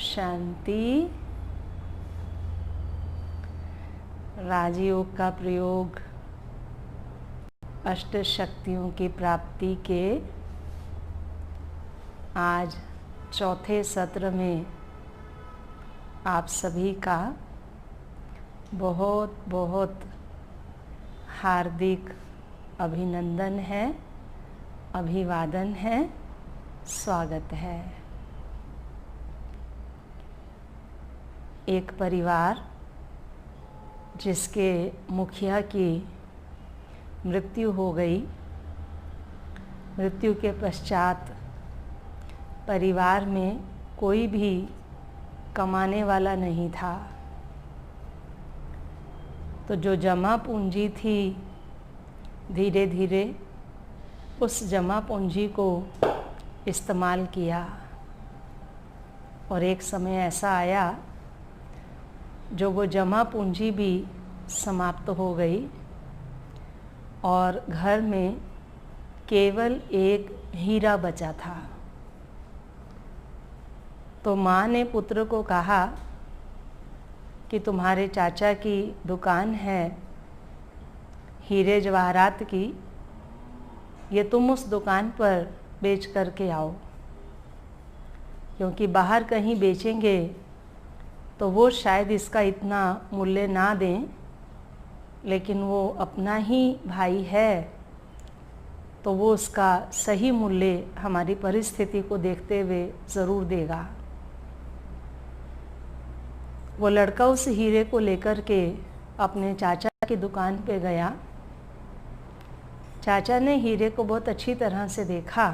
शांति। राजयोग का प्रयोग अष्ट शक्तियों की प्राप्ति के आज चौथे सत्र में आप सभी का बहुत बहुत हार्दिक अभिनंदन है, अभिवादन है, स्वागत है। एक परिवार जिसके मुखिया की मृत्यु हो गई, मृत्यु के पश्चात परिवार में कोई भी कमाने वाला नहीं था, तो जो जमा पूंजी थी धीरे धीरे उस जमा पूंजी को इस्तेमाल किया और एक समय ऐसा आया जो वो जमा पूंजी भी समाप्त हो गई और घर में केवल एक हीरा बचा था। तो माँ ने पुत्र को कहा कि तुम्हारे चाचा की दुकान है हीरे जवाहरात की, ये तुम उस दुकान पर बेच करके आओ, क्योंकि बाहर कहीं बेचेंगे तो वो शायद इसका इतना मूल्य ना दें, लेकिन वो अपना ही भाई है तो वो उसका सही मूल्य हमारी परिस्थिति को देखते हुए ज़रूर देगा। वो लड़का उस हीरे को लेकर के अपने चाचा की दुकान पे गया। चाचा ने हीरे को बहुत अच्छी तरह से देखा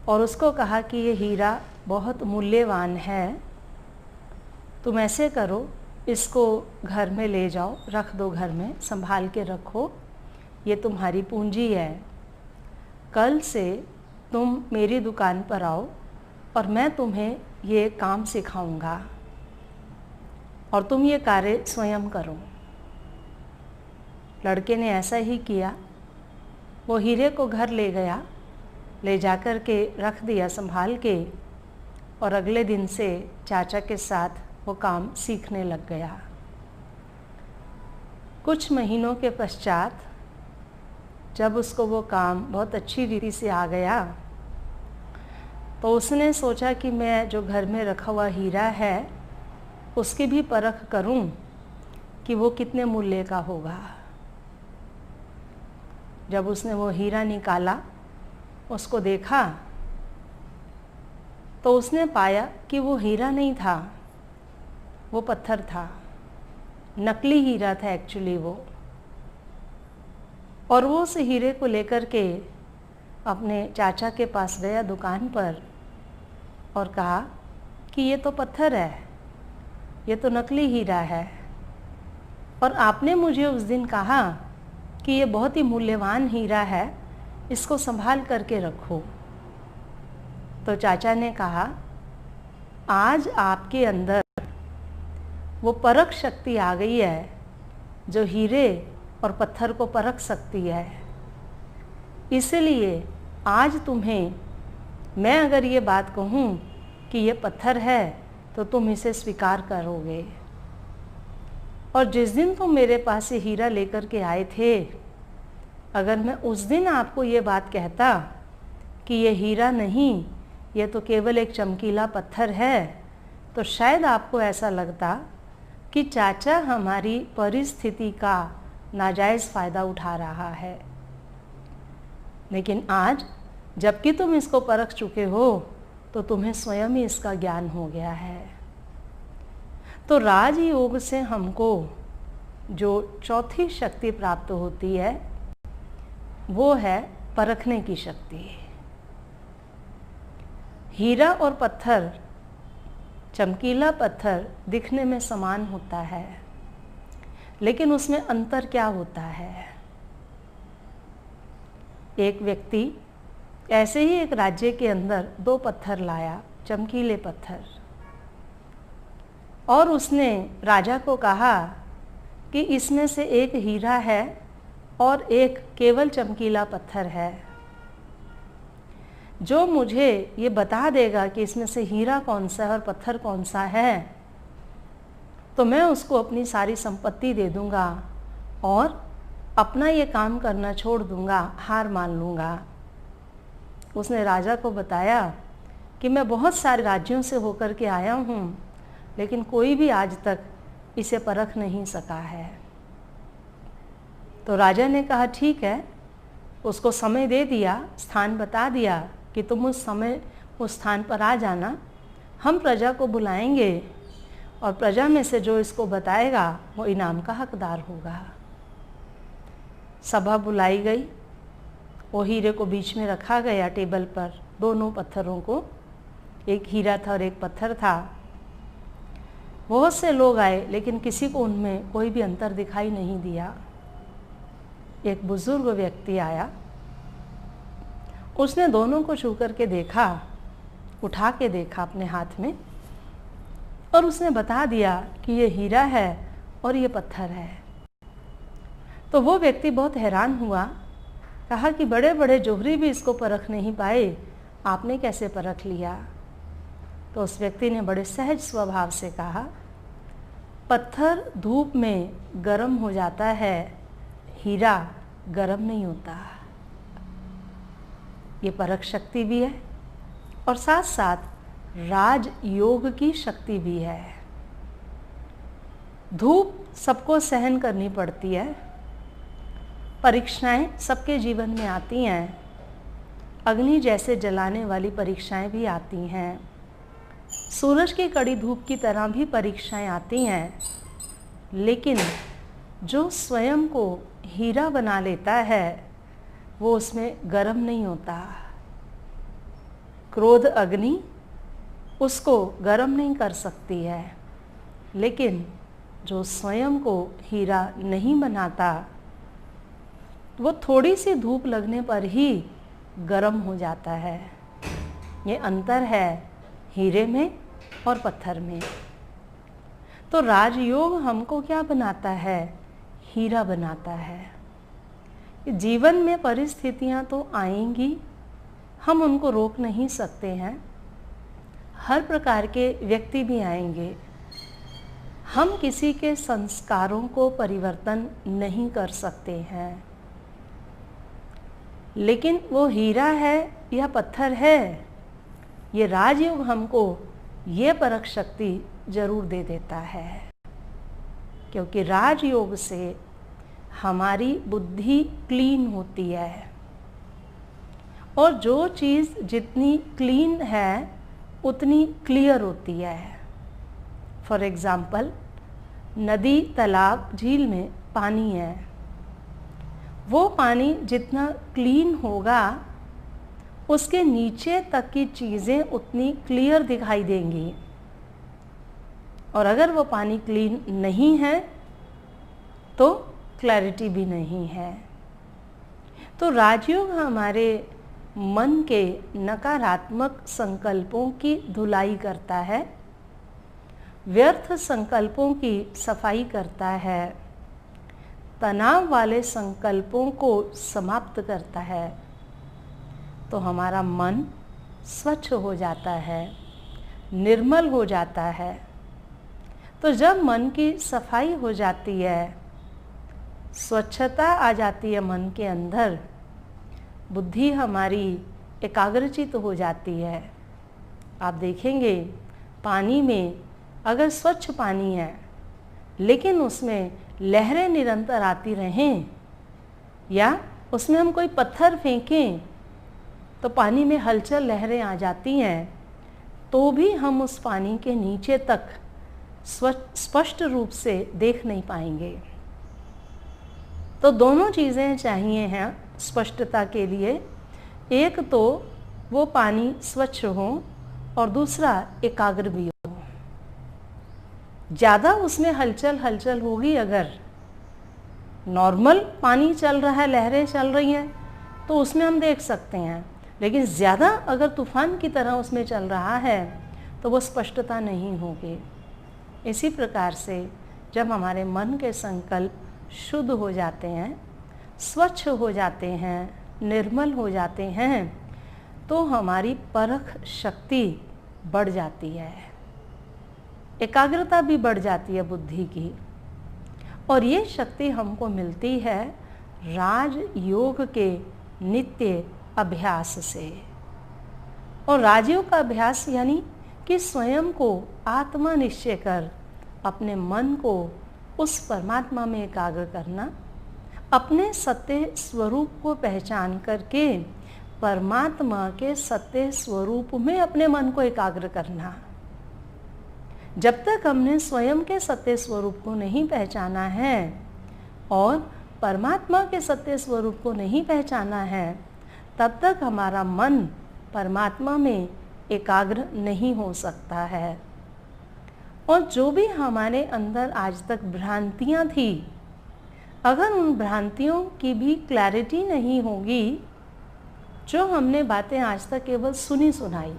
और उसको कहा कि ये हीरा बहुत मूल्यवान है, तुम ऐसे करो इसको घर में ले जाओ, रख दो, घर में संभाल के रखो, ये तुम्हारी पूंजी है। कल से तुम मेरी दुकान पर आओ और मैं तुम्हें ये काम सिखाऊंगा और तुम ये कार्य स्वयं करो। लड़के ने ऐसा ही किया। वो हीरे को घर ले गया, ले जाकर के रख दिया संभाल के, और अगले दिन से चाचा के साथ वो काम सीखने लग गया। कुछ महीनों के पश्चात जब उसको वो काम बहुत अच्छी रीति से आ गया तो उसने सोचा कि मैं जो घर में रखा हुआ हीरा है उसकी भी परख करूं कि वो कितने मूल्य का होगा। जब उसने वो हीरा निकाला, उसको देखा, तो उसने पाया कि वो हीरा नहीं था, वो पत्थर था, नकली हीरा था एक्चुअली वो। और वो उस हीरे को लेकर के अपने चाचा के पास गया दुकान पर और कहा कि ये तो पत्थर है, ये तो नकली हीरा है, और आपने मुझे उस दिन कहा कि ये बहुत ही मूल्यवान हीरा है, इसको संभाल करके रखो। तो चाचा ने कहा, आज आपके अंदर वो परख शक्ति आ गई है जो हीरे और पत्थर को परख सकती है। इसलिए आज तुम्हें मैं अगर ये बात कहूँ कि ये पत्थर है तो तुम इसे स्वीकार करोगे। और जिस दिन तुम मेरे पास ये हीरा लेकर के आए थे, अगर मैं उस दिन आपको ये बात कहता कि ये हीरा नहीं, ये तो केवल एक चमकीला पत्थर है, तो शायद आपको ऐसा लगता कि चाचा हमारी परिस्थिति का नाजायज़ फ़ायदा उठा रहा है। लेकिन आज जबकि तुम इसको परख चुके हो तो तुम्हें स्वयं ही इसका ज्ञान हो गया है। तो राजयोग से हमको जो चौथी शक्ति प्राप्त होती है वो है परखने की शक्ति। हीरा और पत्थर, चमकीला पत्थर दिखने में समान होता है, लेकिन उसमें अंतर क्या होता है। एक व्यक्ति ऐसे ही एक राज्य के अंदर 2 पत्थर लाया, चमकीले पत्थर, और उसने राजा को कहा कि इसमें से एक हीरा है और एक केवल चमकीला पत्थर है। जो मुझे ये बता देगा कि इसमें से हीरा कौन सा है और पत्थर कौन सा है, तो मैं उसको अपनी सारी संपत्ति दे दूंगा और अपना ये काम करना छोड़ दूंगा, हार मान लूँगा। उसने राजा को बताया कि मैं बहुत सारे राज्यों से होकर के आया हूँ, लेकिन कोई भी आज तक इसे परख नहीं सका है। तो राजा ने कहा ठीक है, उसको समय दे दिया, स्थान बता दिया कि तुम उस समय उस स्थान पर आ जाना, हम प्रजा को बुलाएंगे और प्रजा में से जो इसको बताएगा वो इनाम का हकदार होगा। सभा बुलाई गई, वो हीरे को बीच में रखा गया टेबल पर, दोनों पत्थरों को, एक हीरा था और एक पत्थर था। बहुत से लोग आए लेकिन किसी को उनमें कोई भी अंतर दिखाई नहीं दिया। एक बुजुर्ग व्यक्ति आया, उसने दोनों को छू करके देखा, उठा के देखा अपने हाथ में, और उसने बता दिया कि ये हीरा है और ये पत्थर है। तो वो व्यक्ति बहुत हैरान हुआ, कहा कि बड़े बड़े जोहरी भी इसको परख नहीं पाए, आपने कैसे परख लिया। तो उस व्यक्ति ने बड़े सहज स्वभाव से कहा, पत्थर धूप में गर्म हो जाता है, हीरा गर्म नहीं होता। ये परख शक्ति भी है और साथ साथ राजयोग की शक्ति भी है। धूप सबको सहन करनी पड़ती है, परीक्षाएं सबके जीवन में आती हैं, अग्नि जैसे जलाने वाली परीक्षाएं भी आती हैं, सूरज की कड़ी धूप की तरह भी परीक्षाएं आती हैं, लेकिन जो स्वयं को हीरा बना लेता है वो उसमें गर्म नहीं होता। क्रोध अग्नि उसको गर्म नहीं कर सकती है, लेकिन जो स्वयं को हीरा नहीं बनाता वो थोड़ी सी धूप लगने पर ही गर्म हो जाता है। ये अंतर है हीरे में और पत्थर में। तो राजयोग हमको क्या बनाता है? हीरा बनाता है। जीवन में परिस्थितियां तो आएंगी, हम उनको रोक नहीं सकते हैं। हर प्रकार के व्यक्ति भी आएंगे, हम किसी के संस्कारों को परिवर्तन नहीं कर सकते हैं, लेकिन वो हीरा है या पत्थर है, ये राजयोग हमको ये परख शक्ति जरूर दे देता है। क्योंकि राजयोग से हमारी बुद्धि क्लीन होती है, और जो चीज़ जितनी क्लीन है उतनी क्लियर होती है। फॉर एग्ज़ाम्पल, नदी, तालाब, झील में पानी है, वो पानी जितना क्लीन होगा उसके नीचे तक की चीज़ें उतनी क्लियर दिखाई देंगी, और अगर वो पानी क्लीन नहीं है तो क्लैरिटी भी नहीं है। तो राजयोग हमारे मन के नकारात्मक संकल्पों की धुलाई करता है, व्यर्थ संकल्पों की सफाई करता है, तनाव वाले संकल्पों को समाप्त करता है। तो हमारा मन स्वच्छ हो जाता है, निर्मल हो जाता है। तो जब मन की सफाई हो जाती है, स्वच्छता आ जाती है मन के अंदर, बुद्धि हमारी एकाग्रचित हो जाती है। आप देखेंगे पानी में अगर स्वच्छ पानी है लेकिन उसमें लहरें निरंतर आती रहें, या उसमें हम कोई पत्थर फेंकें तो पानी में हलचल लहरें आ जाती हैं, तो भी हम उस पानी के नीचे तक स्पष्ट रूप से देख नहीं पाएंगे। तो दोनों चीज़ें चाहिए हैं स्पष्टता के लिए। एक तो वो पानी स्वच्छ हो और दूसरा एकाग्र भी हो। ज़्यादा उसमें हलचल होगी, अगर नॉर्मल पानी चल रहा है, लहरें चल रही हैं, तो उसमें हम देख सकते हैं, लेकिन ज़्यादा अगर तूफान की तरह उसमें चल रहा है तो वो स्पष्टता नहीं होगी। इसी प्रकार से जब हमारे मन के संकल्प शुद्ध हो जाते हैं, स्वच्छ हो जाते हैं, निर्मल हो जाते हैं, तो हमारी परख शक्ति बढ़ जाती है, एकाग्रता भी बढ़ जाती है बुद्धि की। और ये शक्ति हमको मिलती है राज योग के नित्य अभ्यास से। और राजयोग का अभ्यास यानी कि स्वयं को आत्मा निश्चय कर अपने मन को उस परमात्मा में एकाग्र करना, अपने सत्य स्वरूप को पहचान करके परमात्मा के सत्य स्वरूप में अपने मन को एकाग्र करना। जब तक हमने स्वयं के सत्य स्वरूप को नहीं पहचाना है और परमात्मा के सत्य स्वरूप को नहीं पहचाना है, तब तक हमारा मन परमात्मा में एकाग्र नहीं हो सकता है। और जो भी हमारे अंदर आज तक भ्रांतियां थी, अगर उन भ्रांतियों की भी क्लैरिटी नहीं होगी, जो हमने बातें आज तक केवल सुनी सुनाई,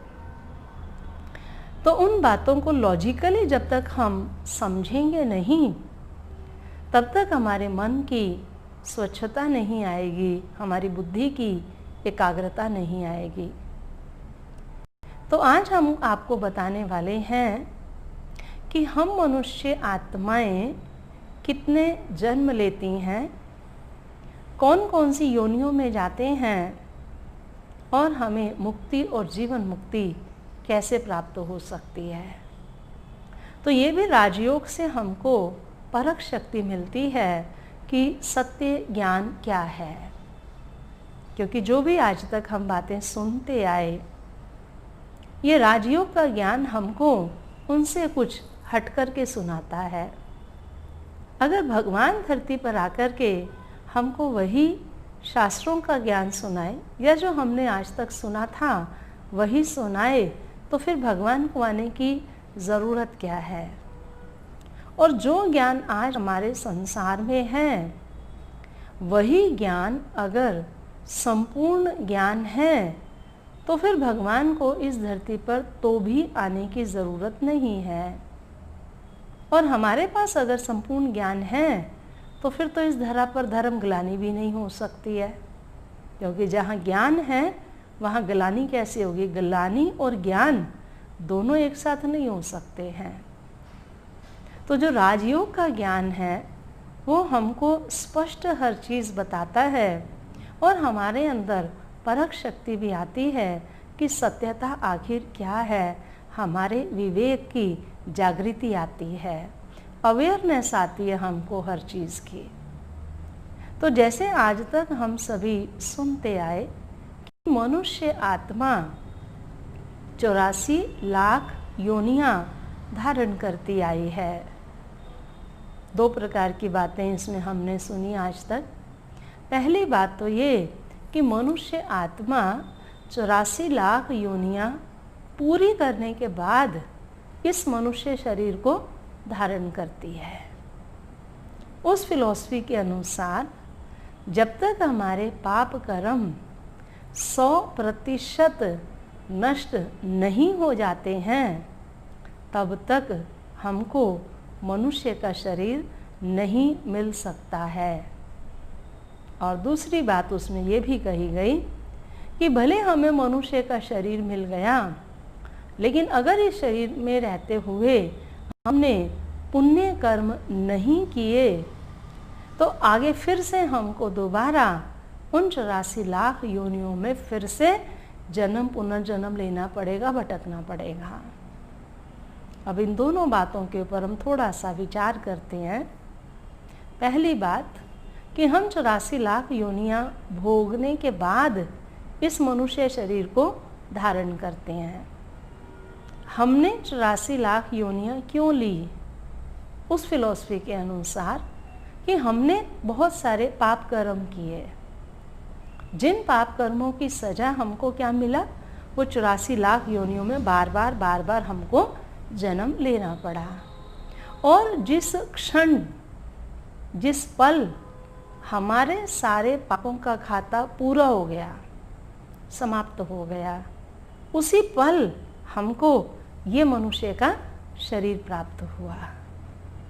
तो उन बातों को लॉजिकली जब तक हम समझेंगे नहीं, तब तक हमारे मन की स्वच्छता नहीं आएगी, हमारी बुद्धि की एकाग्रता नहीं आएगी। तो आज हम आपको बताने वाले हैं कि हम मनुष्य आत्माएं कितने जन्म लेती हैं, कौन कौन सी योनियों में जाते हैं, और हमें मुक्ति और जीवन मुक्ति कैसे प्राप्त हो सकती है। तो ये भी राजयोग से हमको परख शक्ति मिलती है कि सत्य ज्ञान क्या है। क्योंकि जो भी आज तक हम बातें सुनते आए, ये राजयोग का ज्ञान हमको उनसे कुछ हट कर के सुनाता है। अगर भगवान धरती पर आकर के हमको वही शास्त्रों का ज्ञान सुनाए, या जो हमने आज तक सुना था वही सुनाए, तो फिर भगवान को आने की ज़रूरत क्या है। और जो ज्ञान आज हमारे संसार में है, वही ज्ञान अगर संपूर्ण ज्ञान है, तो फिर भगवान को इस धरती पर तो भी आने की ज़रूरत नहीं है। और हमारे पास अगर संपूर्ण ज्ञान है, तो फिर तो इस धरा पर धर्म ग्लानि भी नहीं हो सकती है। क्योंकि जहाँ ज्ञान है वहाँ ग्लानि कैसे होगी? ग्लानि और ज्ञान दोनों एक साथ नहीं हो सकते हैं। तो जो राजयोग का ज्ञान है वो हमको स्पष्ट हर चीज़ बताता है, और हमारे अंदर परख शक्ति भी आती है कि सत्यता आखिर क्या है। हमारे विवेक की जागृति आती है, अवेयरनेस आती है हमको हर चीज़ की। तो जैसे आज तक हम सभी सुनते आए कि मनुष्य आत्मा 84 लाख योनियां धारण करती आई है। 2 प्रकार की बातें इसमें हमने सुनी आज तक। पहली बात तो ये कि मनुष्य आत्मा 84 लाख योनियां पूरी करने के बाद इस मनुष्य शरीर को धारण करती है। उस फिलॉसफी के अनुसार जब तक हमारे पाप कर्म 100% नष्ट नहीं हो जाते हैं तब तक हमको मनुष्य का शरीर नहीं मिल सकता है। और दूसरी बात उसमें ये भी कही गई कि भले हमें मनुष्य का शरीर मिल गया, लेकिन अगर इस शरीर में रहते हुए हमने पुण्य कर्म नहीं किए तो आगे फिर से हमको दोबारा उन 84 लाख योनियों में फिर से जन्म पुनर्जन्म लेना पड़ेगा, भटकना पड़ेगा। अब इन दोनों बातों के ऊपर हम थोड़ा सा विचार करते हैं। पहली बात कि हम 84 लाख योनियां भोगने के बाद इस मनुष्य शरीर को धारण करते हैं। हमने 84 लाख योनियां क्यों ली? उस फिलॉसफी के अनुसार कि हमने बहुत सारे पाप कर्म किए। जिन पाप कर्मों की सजा हमको क्या मिला, वो 84 लाख योनियों में बार बार हमको जन्म लेना पड़ा। और जिस क्षण, जिस पल हमारे सारे पापों का खाता पूरा हो गया, समाप्त हो गया, उसी पल हमको ये मनुष्य का शरीर प्राप्त हुआ।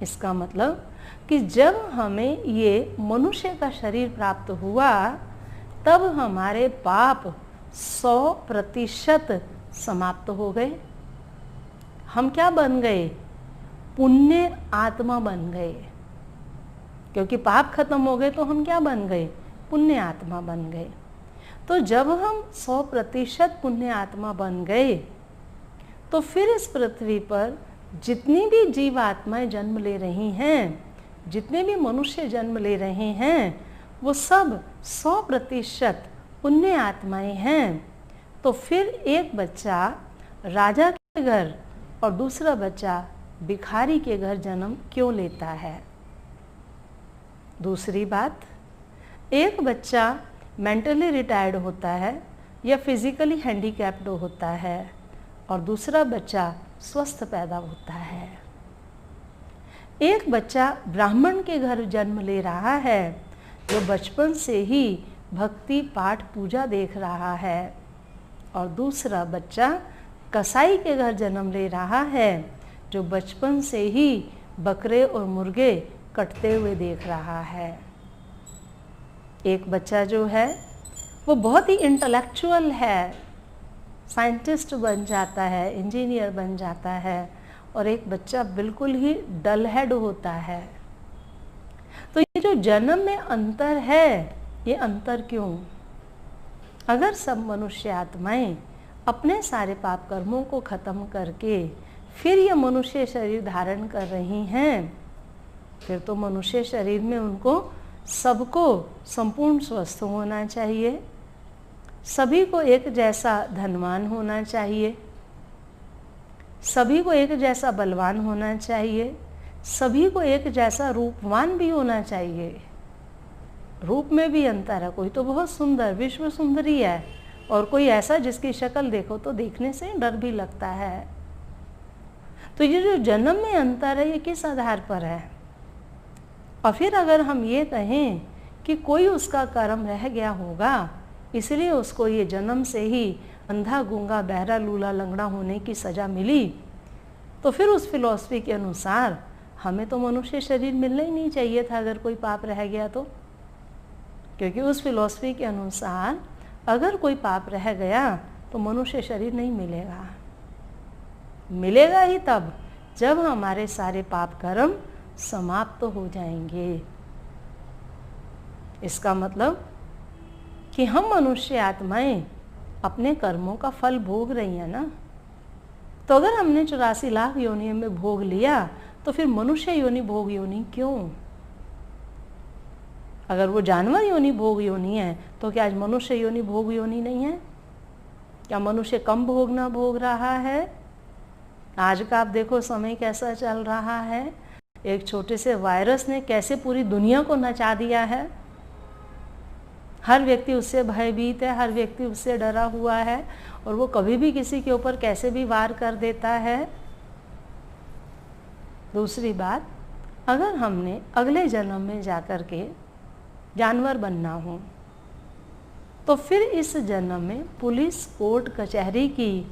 इसका मतलब कि जब हमें ये मनुष्य का शरीर प्राप्त हुआ तब हमारे पाप 100% समाप्त हो गए। हम क्या बन गए? पुण्य आत्मा बन गए। क्योंकि पाप खत्म हो गए तो हम क्या बन गए? पुण्य आत्मा बन गए। तो जब हम 100% पुण्य आत्मा बन गए तो फिर इस पृथ्वी पर जितनी भी जीव आत्माएं जन्म ले रही हैं, जितने भी मनुष्य जन्म ले रहे हैं, वो सब 100% पुण्य आत्माएं हैं। तो फिर एक बच्चा राजा के घर और दूसरा बच्चा भिखारी के घर जन्म क्यों लेता है? दूसरी बात, एक बच्चा मेंटली रिटायर्ड होता है या फिजिकली हैंडीकैप्ड होता है और दूसरा बच्चा स्वस्थ पैदा होता है। एक बच्चा ब्राह्मण के घर जन्म ले रहा है जो बचपन से ही भक्ति पाठ पूजा देख रहा है, और दूसरा बच्चा कसाई के घर जन्म ले रहा है जो बचपन से ही बकरे और मुर्गे कटते हुए देख रहा है। एक बच्चा जो है वो बहुत ही इंटेलेक्चुअल है, साइंटिस्ट बन जाता है, इंजीनियर बन जाता है, और एक बच्चा बिल्कुल ही डल हेड होता है। तो ये जो जन्म में अंतर है, ये अंतर क्यों? अगर सब मनुष्य आत्माएं अपने सारे पाप कर्मों को खत्म करके फिर ये मनुष्य शरीर धारण कर रही हैं, फिर तो मनुष्य शरीर में उनको सबको संपूर्ण स्वस्थ होना चाहिए, सभी को एक जैसा धनवान होना चाहिए, सभी को एक जैसा बलवान होना चाहिए, सभी को एक जैसा रूपवान भी होना चाहिए। रूप में भी अंतर है, कोई तो बहुत सुंदर विश्व सुंदरी है और कोई ऐसा जिसकी शक्ल देखो तो देखने से डर भी लगता है। तो ये जो जन्म में अंतर है, ये किस आधार पर है? और फिर अगर हम ये कहें कि कोई उसका कर्म रह गया होगा इसलिए उसको ये जन्म से ही अंधा गूंगा बहरा लूला लंगड़ा होने की सज़ा मिली, तो फिर उस फिलॉसफी के अनुसार हमें तो मनुष्य शरीर मिलना ही नहीं चाहिए था अगर कोई पाप रह गया तो। क्योंकि उस फिलॉसफी के अनुसार अगर कोई पाप रह गया तो मनुष्य शरीर नहीं मिलेगा। मिलेगा ही तब जब हमारे सारे पाप कर्म समाप्त हो जाएंगे। इसका मतलब कि हम मनुष्य आत्माएं अपने कर्मों का फल भोग रही हैं ना। तो अगर हमने 84 लाख योनियों में भोग लिया तो फिर मनुष्य योनि भोग योनि क्यों? अगर वो जानवर योनि भोग योनि है तो क्या आज मनुष्य योनि भोग योनि नहीं है? क्या मनुष्य कम भोगना भोग रहा है? आज का आप देखो समय कैसा चल रहा है। एक छोटे से वायरस ने कैसे पूरी दुनिया को नचा दिया है। हर व्यक्ति उससे भयभीत है, हर व्यक्ति उससे डरा हुआ है और वो कभी भी किसी के ऊपर कैसे भी वार कर देता है। दूसरी बात, अगर हमने अगले जन्म में जाकर के जानवर बनना हो, तो फिर इस जन्म में पुलिस कोर्ट कचहरी की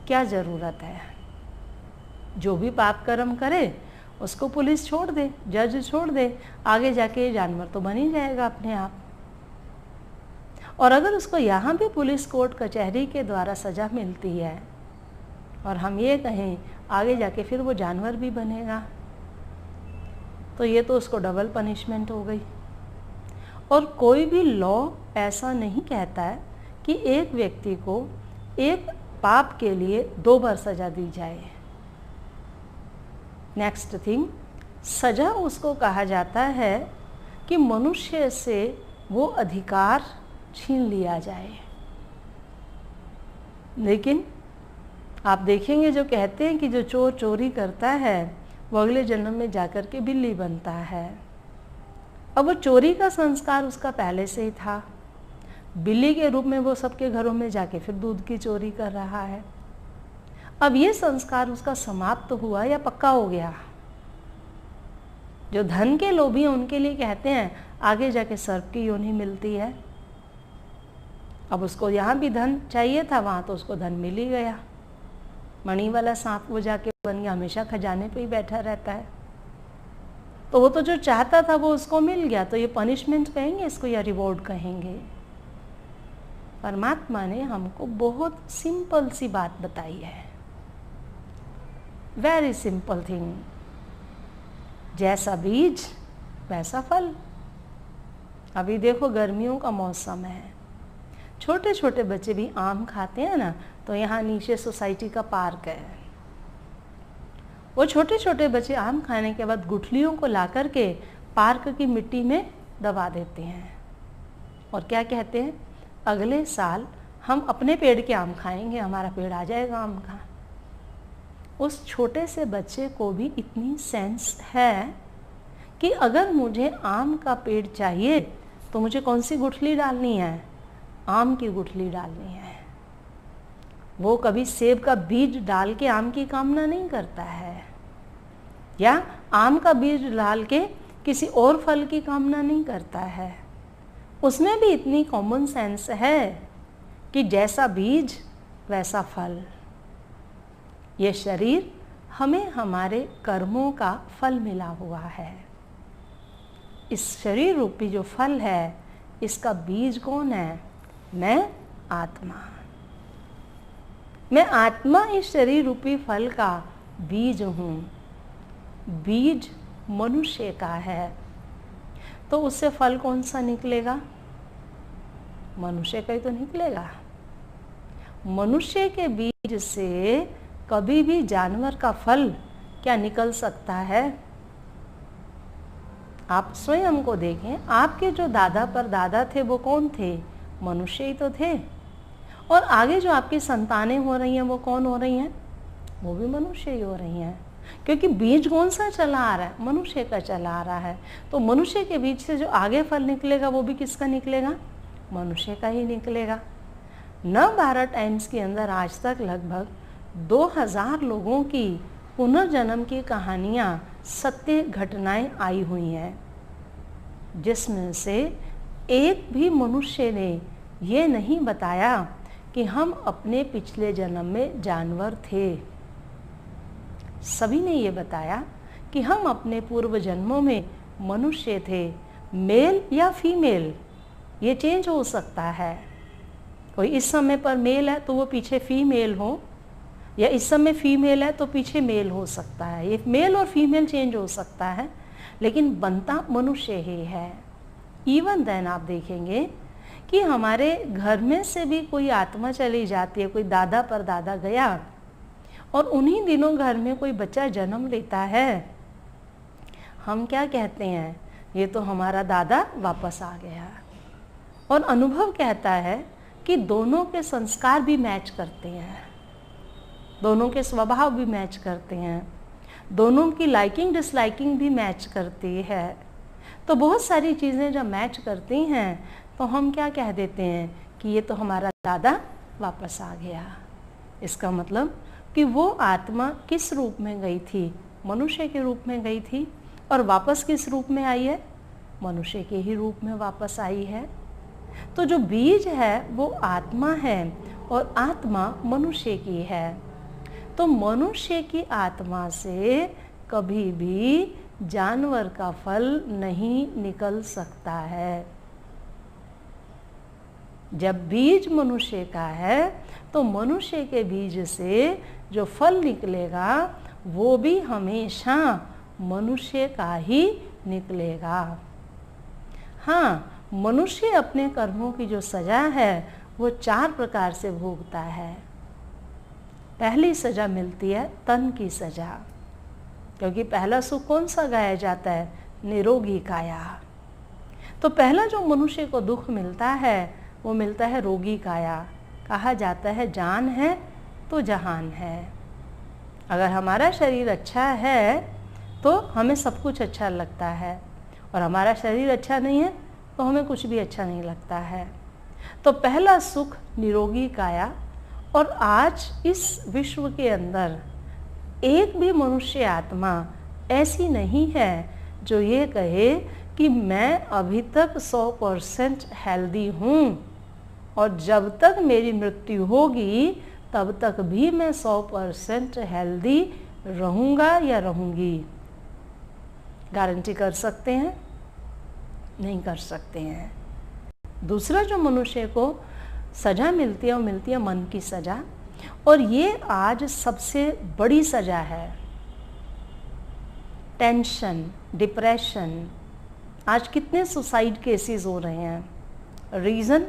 क्या ज़रूरत है? जो भी पाप कर्म करे उसको पुलिस छोड़ दे, जज छोड़ दे, आगे जाके जानवर तो बन ही जाएगा अपने आप। और अगर उसको यहाँ भी पुलिस कोर्ट कचहरी के द्वारा सज़ा मिलती है और हम ये कहें आगे जाके फिर वो जानवर भी बनेगा, तो ये तो उसको डबल पनिशमेंट हो गई। और कोई भी लॉ ऐसा नहीं कहता है कि एक व्यक्ति को एक पाप के लिए 2 बार सज़ा दी जाए। नेक्स्ट थिंग, सज़ा उसको कहा जाता है कि मनुष्य से वो अधिकार छीन लिया जाए। लेकिन आप देखेंगे जो कहते हैं कि जो चोर चोरी करता है वो अगले जन्म में जाकर के बिल्ली बनता है। अब वो चोरी का संस्कार उसका पहले से ही था, बिल्ली के रूप में वो सबके घरों में जाके फिर दूध की चोरी कर रहा है। अब ये संस्कार उसका समाप्त हुआ या पक्का हो गया? जो धन के लोभी हैं उनके लिए कहते हैं आगे जाके सर्प की योनि मिलती है। अब उसको यहाँ भी धन चाहिए था, वहाँ तो उसको धन मिल ही गया। मणि वाला सांप वो जाके बन गया, हमेशा खजाने पे ही बैठा रहता है। तो वो तो जो चाहता था वो उसको मिल गया, तो ये पनिशमेंट कहेंगे इसको या रिवॉर्ड कहेंगे? परमात्मा ने हमको बहुत सिंपल सी बात बताई है, वेरी सिंपल थिंग। जैसा बीज वैसा फल। अभी देखो गर्मियों का मौसम है, छोटे छोटे बच्चे भी आम खाते हैं ना, तो यहाँ नीचे सोसाइटी का पार्क है। वो छोटे छोटे बच्चे आम खाने के बाद गुठलियों को ला करके पार्क की मिट्टी में दबा देते हैं और क्या कहते हैं, अगले साल हम अपने पेड़ के आम खाएंगे, हमारा पेड़ आ जाएगा आम का। उस छोटे से बच्चे को भी इतनी सेंस है कि अगर मुझे आम का पेड़ चाहिए तो मुझे कौन सी गुठली डालनी है? आम की गुठली डालनी है। वो कभी सेब का बीज डाल के आम की कामना नहीं करता है, या आम का बीज डाल के किसी और फल की कामना नहीं करता है। उसमें भी इतनी कॉमन सेंस है कि जैसा बीज वैसा फल। ये शरीर हमें हमारे कर्मों का फल मिला हुआ है। इस शरीर रूपी जो फल है, इसका बीज कौन है? मैं आत्मा। मैं आत्मा इस शरीर रूपी फल का बीज हूँ। बीज मनुष्य का है, तो उससे फल कौन सा निकलेगा? मनुष्य का ही तो निकलेगा। मनुष्य के बीज से कभी भी जानवर का फल क्या निकल सकता है? आप स्वयं को देखें, आपके जो दादा परदादा थे वो कौन थे? मनुष्य ही तो थे। और आगे जो आपकी संतानें हो रही हैं वो कौन हो रही हैं? वो भी मनुष्य ही हो रही हैं, क्योंकि बीज कौन सा चला आ रहा है? मनुष्य का चला आ रहा है। तो मनुष्य के बीज से जो आगे फल निकलेगा वो भी किसका निकलेगा? मनुष्य का ही निकलेगा। नवभारत टाइम्स के अंदर आज तक लगभग 2000 लोगों की पुनर्जन्म की कहानियाँ, सत्य घटनाएं आई हुई हैं, जिसमें से एक भी मनुष्य ने ये नहीं बताया कि हम अपने पिछले जन्म में जानवर थे। सभी ने ये बताया कि हम अपने पूर्व जन्मों में मनुष्य थे। मेल या फीमेल ये चेंज हो सकता है। कोई इस समय पर मेल है तो वो पीछे फीमेल हो, या इस समय फीमेल है तो पीछे मेल हो सकता है। ये मेल और फीमेल चेंज हो सकता है, लेकिन बनता मनुष्य ही है। इवन देन आप देखेंगे कि हमारे घर में से भी कोई आत्मा चली जाती है, कोई दादा परदादा गया और उन्हीं दिनों घर में कोई बच्चा जन्म लेता है, हम क्या कहते हैं? ये तो हमारा दादा वापस आ गया। और अनुभव कहता है कि दोनों के संस्कार भी मैच करते हैं, दोनों के स्वभाव भी मैच करते हैं, दोनों की लाइकिंग डिसलाइकिंग भी मैच करती है। तो बहुत सारी चीज़ें जब मैच करती हैं तो हम क्या कह देते हैं कि ये तो हमारा दादा वापस आ गया। इसका मतलब कि वो आत्मा किस रूप में गई थी? मनुष्य के रूप में गई थी, और वापस किस रूप में आई है? मनुष्य के ही रूप में वापस आई है। तो जो बीज है वो आत्मा है और आत्मा मनुष्य की है। तो मनुष्य की आत्मा से कभी भी जानवर का फल नहीं निकल सकता है। जब बीज मनुष्य का है तो मनुष्य के बीज से जो फल निकलेगा वो भी हमेशा मनुष्य का ही निकलेगा। हाँ, मनुष्य अपने कर्मों की जो सजा है वो 4 प्रकार से भोगता है। पहली सजा मिलती है तन की सजा, क्योंकि पहला सुख कौन सा गाया जाता है? निरोगी काया। तो पहला जो मनुष्य को दुख मिलता है वो मिलता है रोगी काया। कहा जाता है जान है तो जहान है। अगर हमारा शरीर अच्छा है तो हमें सब कुछ अच्छा लगता है, और हमारा शरीर अच्छा नहीं है तो हमें कुछ भी अच्छा नहीं लगता है। तो पहला सुख निरोगी काया। और आज इस विश्व के अंदर एक भी मनुष्य आत्मा ऐसी नहीं है जो ये कहे कि मैं अभी तक 100% हेल्दी हूँ और जब तक मेरी मृत्यु होगी तब तक भी मैं 100% हेल्दी रहूँगा या रहूँगी। गारंटी कर सकते हैं? नहीं कर सकते हैं। दूसरा जो मनुष्य को सजा मिलती है वो मिलती है मन की सजा, और ये आज सबसे बड़ी सजा है। टेंशन, डिप्रेशन, आज कितने सुसाइड केसेस हो रहे हैं? रीज़न,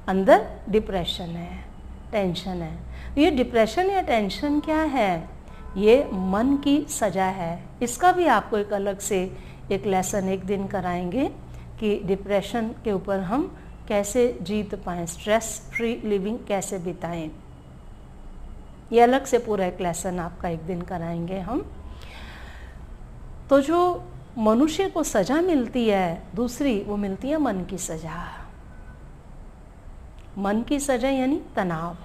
अंदर डिप्रेशन है, टेंशन है। ये डिप्रेशन या टेंशन क्या है? ये मन की सजा है। इसका भी आपको एक अलग से एक लेसन एक दिन कराएंगे कि डिप्रेशन के ऊपर हम कैसे जीत पाएँ, स्ट्रेस फ्री लिविंग कैसे बिताएं। ये अलग से पूरा एक लेसन आपका एक दिन कराएंगे हम। तो जो मनुष्य को सजा मिलती है दूसरी, वो मिलती है मन की सजा। मन की सजा यानी तनाव।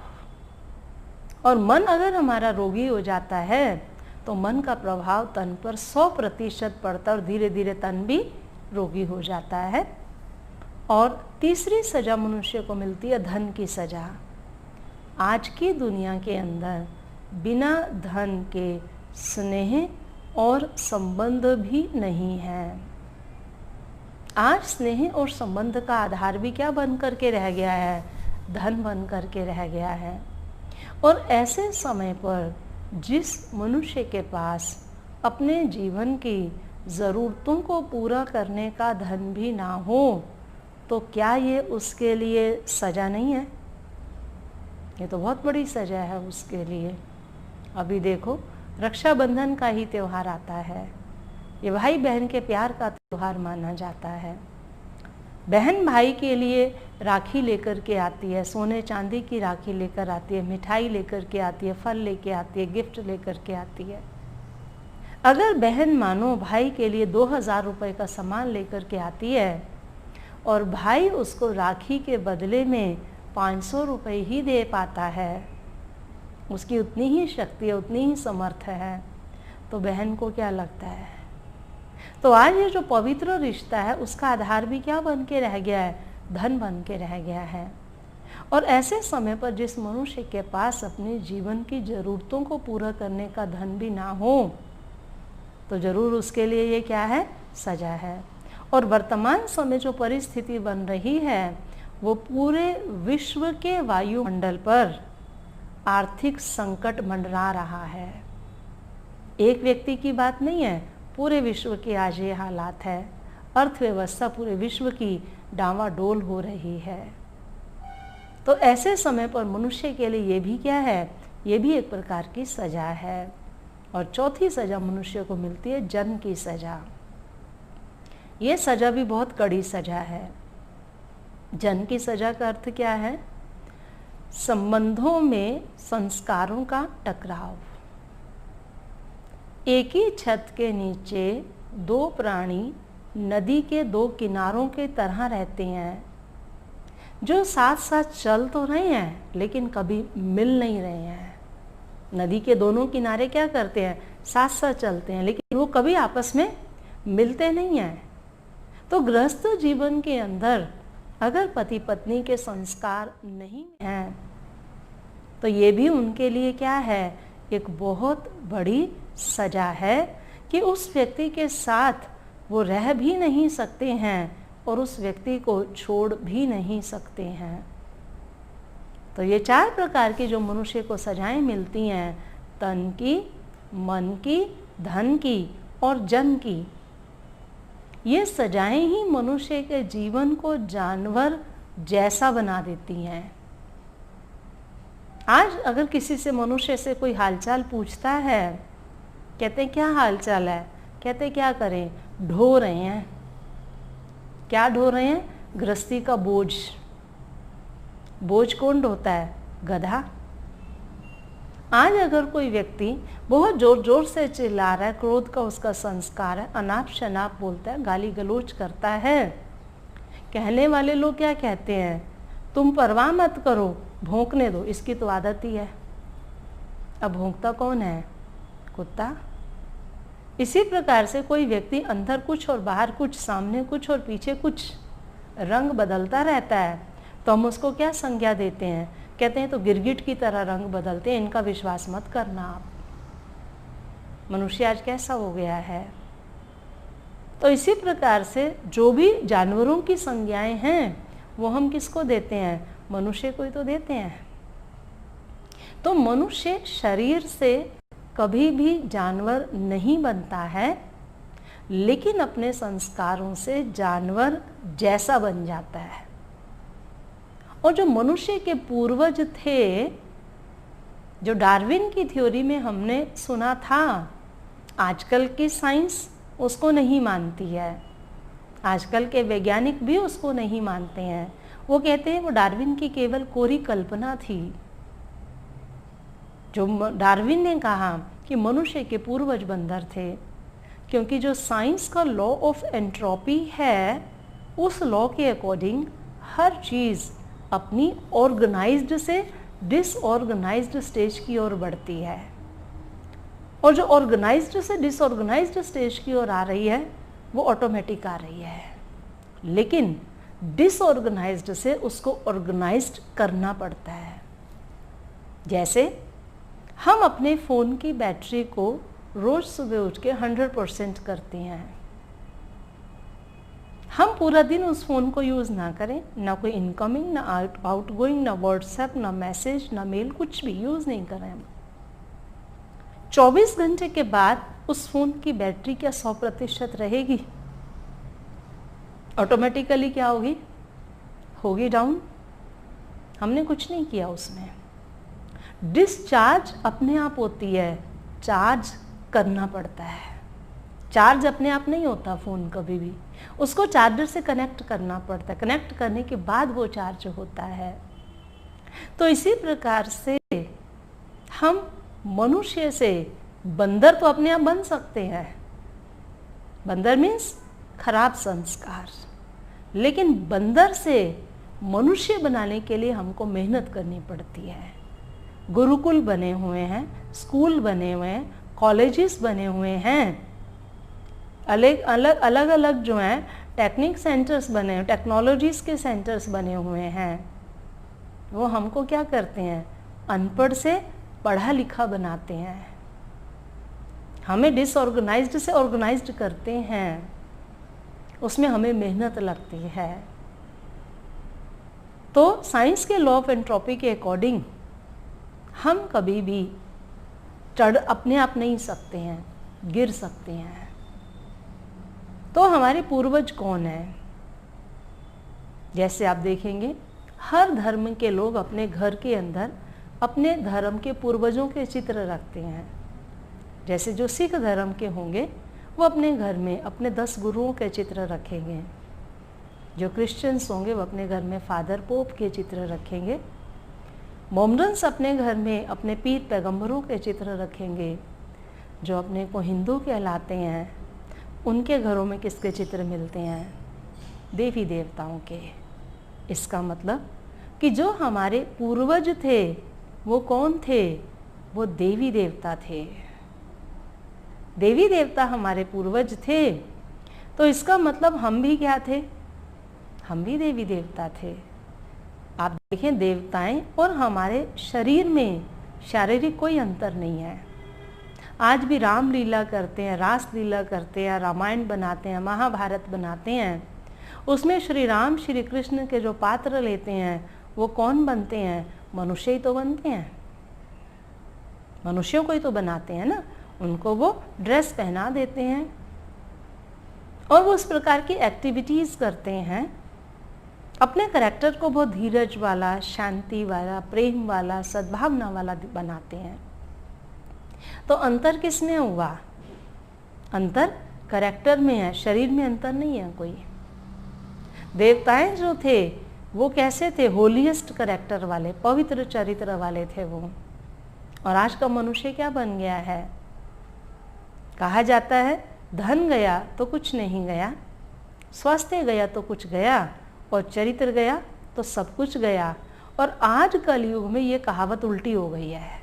और मन अगर हमारा रोगी हो जाता है तो मन का प्रभाव तन पर 100% पड़ता है और धीरे धीरे तन भी रोगी हो जाता है। और तीसरी सजा मनुष्य को मिलती है धन की सजा। आज की दुनिया के अंदर बिना धन के स्नेह और संबंध भी नहीं है। आज स्नेह और संबंध का आधार भी क्या बन करके रह गया है? धन बन करके रह गया है। और ऐसे समय पर जिस मनुष्य के पास अपने जीवन की ज़रूरतों को पूरा करने का धन भी ना हो तो क्या ये उसके लिए सजा नहीं है? ये तो बहुत बड़ी सजा है उसके लिए। अभी देखो, रक्षाबंधन का ही त्यौहार आता है। ये भाई बहन के प्यार का त्यौहार माना जाता है। बहन भाई के लिए राखी लेकर के आती है, सोने चांदी की राखी लेकर आती है, मिठाई लेकर के आती है, फल लेके आती है, गिफ्ट लेकर के आती है। अगर बहन मानो भाई के लिए 2000 रुपये का सामान लेकर के आती है और भाई उसको राखी के बदले में 500 रुपये ही दे पाता है, उसकी उतनी ही शक्ति है, उतनी ही समर्थ है, तो बहन को क्या लगता है? तो आज ये जो पवित्र रिश्ता है उसका आधार भी क्या बन के रह गया है? धन बन के रह गया है। और ऐसे समय पर जिस मनुष्य के पास अपने जीवन की ज़रूरतों को पूरा करने का धन भी ना हो तो ज़रूर उसके लिए ये क्या है? सजा है। और वर्तमान समय जो परिस्थिति बन रही है वो पूरे विश्व के वायुमंडल पर आर्थिक संकट मंडरा रहा है। एक व्यक्ति की बात नहीं है, पूरे विश्व के आज ये हालात है। अर्थव्यवस्था पूरे विश्व की डामाडोल हो रही है। तो ऐसे समय पर मनुष्य के लिए ये भी क्या है? ये भी एक प्रकार की सजा है। और चौथी सजा मनुष्य को मिलती है जन्म की सजा। ये सजा भी बहुत कड़ी सजा है। जन्म की सजा का अर्थ क्या है? संबंधों में संस्कारों का टकराव। एक ही छत के नीचे दो प्राणी नदी के दो किनारों के तरह रहते हैं, जो साथ साथ चल तो रहे हैं लेकिन कभी मिल नहीं रहे हैं। नदी के दोनों किनारे क्या करते हैं? साथ साथ चलते हैं, लेकिन वो कभी आपस में मिलते नहीं हैं। तो गृहस्थ जीवन के अंदर अगर पति पत्नी के संस्कार नहीं हैं तो ये भी उनके लिए क्या है, एक बहुत बड़ी सजा है कि उस व्यक्ति के साथ वो रह भी नहीं सकते हैं और उस व्यक्ति को छोड़ भी नहीं सकते हैं। तो ये 4 प्रकार की जो मनुष्य को सजाएं मिलती हैं, तन की, मन की, धन की और जन की, ये सजाएं ही मनुष्य के जीवन को जानवर जैसा बना देती हैं। आज अगर किसी से मनुष्य से कोई हालचाल पूछता है, कहते हैं क्या हालचाल है, कहते हैं क्या करें, ढो रहे हैं। क्या ढो रहे हैं? गृहस्थी का बोझ। बोझ कौन ढोता है? गधा। आज अगर कोई व्यक्ति बहुत जोर जोर से चिल्ला रहा है, क्रोध का उसका संस्कार है, अनाप शनाप बोलता है, गाली गलौज करता है, कहने वाले लोग क्या कहते हैं, तुम परवाह मत करो, भौंकने दो, इसकी तो आदत ही है। अब भौंकता कौन है? कुत्ता। इसी प्रकार से कोई व्यक्ति अंदर कुछ और बाहर कुछ, सामने कुछ और पीछे कुछ रंग बदलता रहता है तो हम उसको क्या संज्ञा देते हैं? कहते हैं तो गिरगिट की तरह रंग बदलते हैं, इनका विश्वास मत करना आप। मनुष्य आज कैसा हो गया है। तो इसी प्रकार से जो भी जानवरों की संज्ञाएं हैं वो हम किसको देते हैं? मनुष्य को ही तो देते हैं। तो मनुष्य शरीर से कभी भी जानवर नहीं बनता है, लेकिन अपने संस्कारों से जानवर जैसा बन जाता है। और जो मनुष्य के पूर्वज थे, जो डार्विन की थ्योरी में हमने सुना था, आजकल की साइंस उसको नहीं मानती है, आजकल के वैज्ञानिक भी उसको नहीं मानते हैं। वो कहते हैं वो डार्विन की केवल कोरी कल्पना थी। जो डार्विन ने कहा कि मनुष्य के पूर्वज बंदर थे, क्योंकि जो साइंस का लॉ ऑफ एंट्रोपी है, उस लॉ के अकॉर्डिंग हर चीज़ अपनी ऑर्गेनाइज्ड से डिसऑर्गेनाइज्ड स्टेज की ओर बढ़ती है, और जो ऑर्गेनाइज्ड से डिसऑर्गेनाइज्ड स्टेज की ओर आ रही है वो ऑटोमेटिक आ रही है, लेकिन डिसऑर्गेनाइज्ड से उसको ऑर्गेनाइज्ड करना पड़ता है। जैसे हम अपने फ़ोन की बैटरी को रोज़ सुबह उठ के 100% करते हैं। हम पूरा दिन उस फ़ोन को यूज़ ना करें, ना कोई इनकमिंग, ना आउटगोइंग, ना व्हाट्सएप, ना मैसेज, ना मेल, कुछ भी यूज़ नहीं करें हम। 24 घंटे के बाद उस फ़ोन की बैटरी क्या 100% रहेगी? ऑटोमेटिकली क्या होगी? होगी डाउन। हमने कुछ नहीं किया उसमें। डिस्चार्ज अपने आप होती है, चार्ज करना पड़ता है। चार्ज अपने आप नहीं होता फ़ोन कभी भी, उसको चार्जर से कनेक्ट करना पड़ता है, कनेक्ट करने के बाद वो चार्ज होता है। तो इसी प्रकार से हम मनुष्य से बंदर तो अपने आप बन सकते हैं। बंदर मीन्स खराब संस्कार, लेकिन बंदर से मनुष्य बनाने के लिए हमको मेहनत करनी पड़ती है। गुरुकुल बने हुए हैं, स्कूल बने हुए हैं, कॉलेजेस बने हुए हैं, अलग अलग जो हैं टेक्निक सेंटर्स बने हैं, टेक्नोलॉजीज़ के सेंटर्स बने हुए हैं। वो हमको क्या करते हैं? अनपढ़ से पढ़ा लिखा बनाते हैं, हमें डिसऑर्गेनाइज्ड से ऑर्गेनाइज्ड करते हैं, उसमें हमें मेहनत लगती है। तो साइंस के लॉ ऑफ एंट्रोपी के अकॉर्डिंग हम कभी भी चढ़ अपने आप नहीं सकते हैं, गिर सकते हैं। तो हमारे पूर्वज कौन हैं? जैसे आप देखेंगे हर धर्म के लोग अपने घर के अंदर अपने धर्म के पूर्वजों के चित्र रखते हैं। जैसे जो सिख धर्म के होंगे वो अपने घर में अपने 10 गुरुओं के चित्र रखेंगे, जो क्रिश्चियंस होंगे वो अपने घर में फादर पोप के चित्र रखेंगे, मोमडन्स अपने घर में अपने पीर पैगंबरों के चित्र रखेंगे, जो अपने को हिंदू कहलाते हैं उनके घरों में किसके चित्र मिलते हैं? देवी देवताओं के। इसका मतलब कि जो हमारे पूर्वज थे वो कौन थे? वो देवी देवता थे। देवी देवता हमारे पूर्वज थे। तो इसका मतलब हम भी क्या थे? हम भी देवी देवता थे। आप देखें, देवताएं और हमारे शरीर में शारीरिक कोई अंतर नहीं है। आज भी रामलीला करते हैं, रास लीला करते हैं, रामायण बनाते हैं, महाभारत बनाते हैं, उसमें श्री राम श्री कृष्ण के जो पात्र लेते हैं वो कौन बनते हैं? मनुष्य ही तो बनते हैं, मनुष्यों को ही तो बनाते हैं ना। उनको वो ड्रेस पहना देते हैं और वो उस प्रकार की एक्टिविटीज़ करते हैं, अपने करैक्टर को बहुत धीरज वाला, शांति वाला, प्रेम वाला, सद्भावना वाला बनाते हैं। तो अंतर किसमें हुआ? अंतर करैक्टर में है, शरीर में अंतर नहीं है कोई। देवताएं जो थे वो कैसे थे? होलीएस्ट करैक्टर वाले, पवित्र चरित्र वाले थे वो। और आज का मनुष्य क्या बन गया है? कहा जाता है धन गया तो कुछ नहीं गया, स्वास्थ्य गया तो कुछ गया, और चरित्र गया तो सब कुछ गया। और आज कलयुग में ये कहावत उल्टी हो गई है।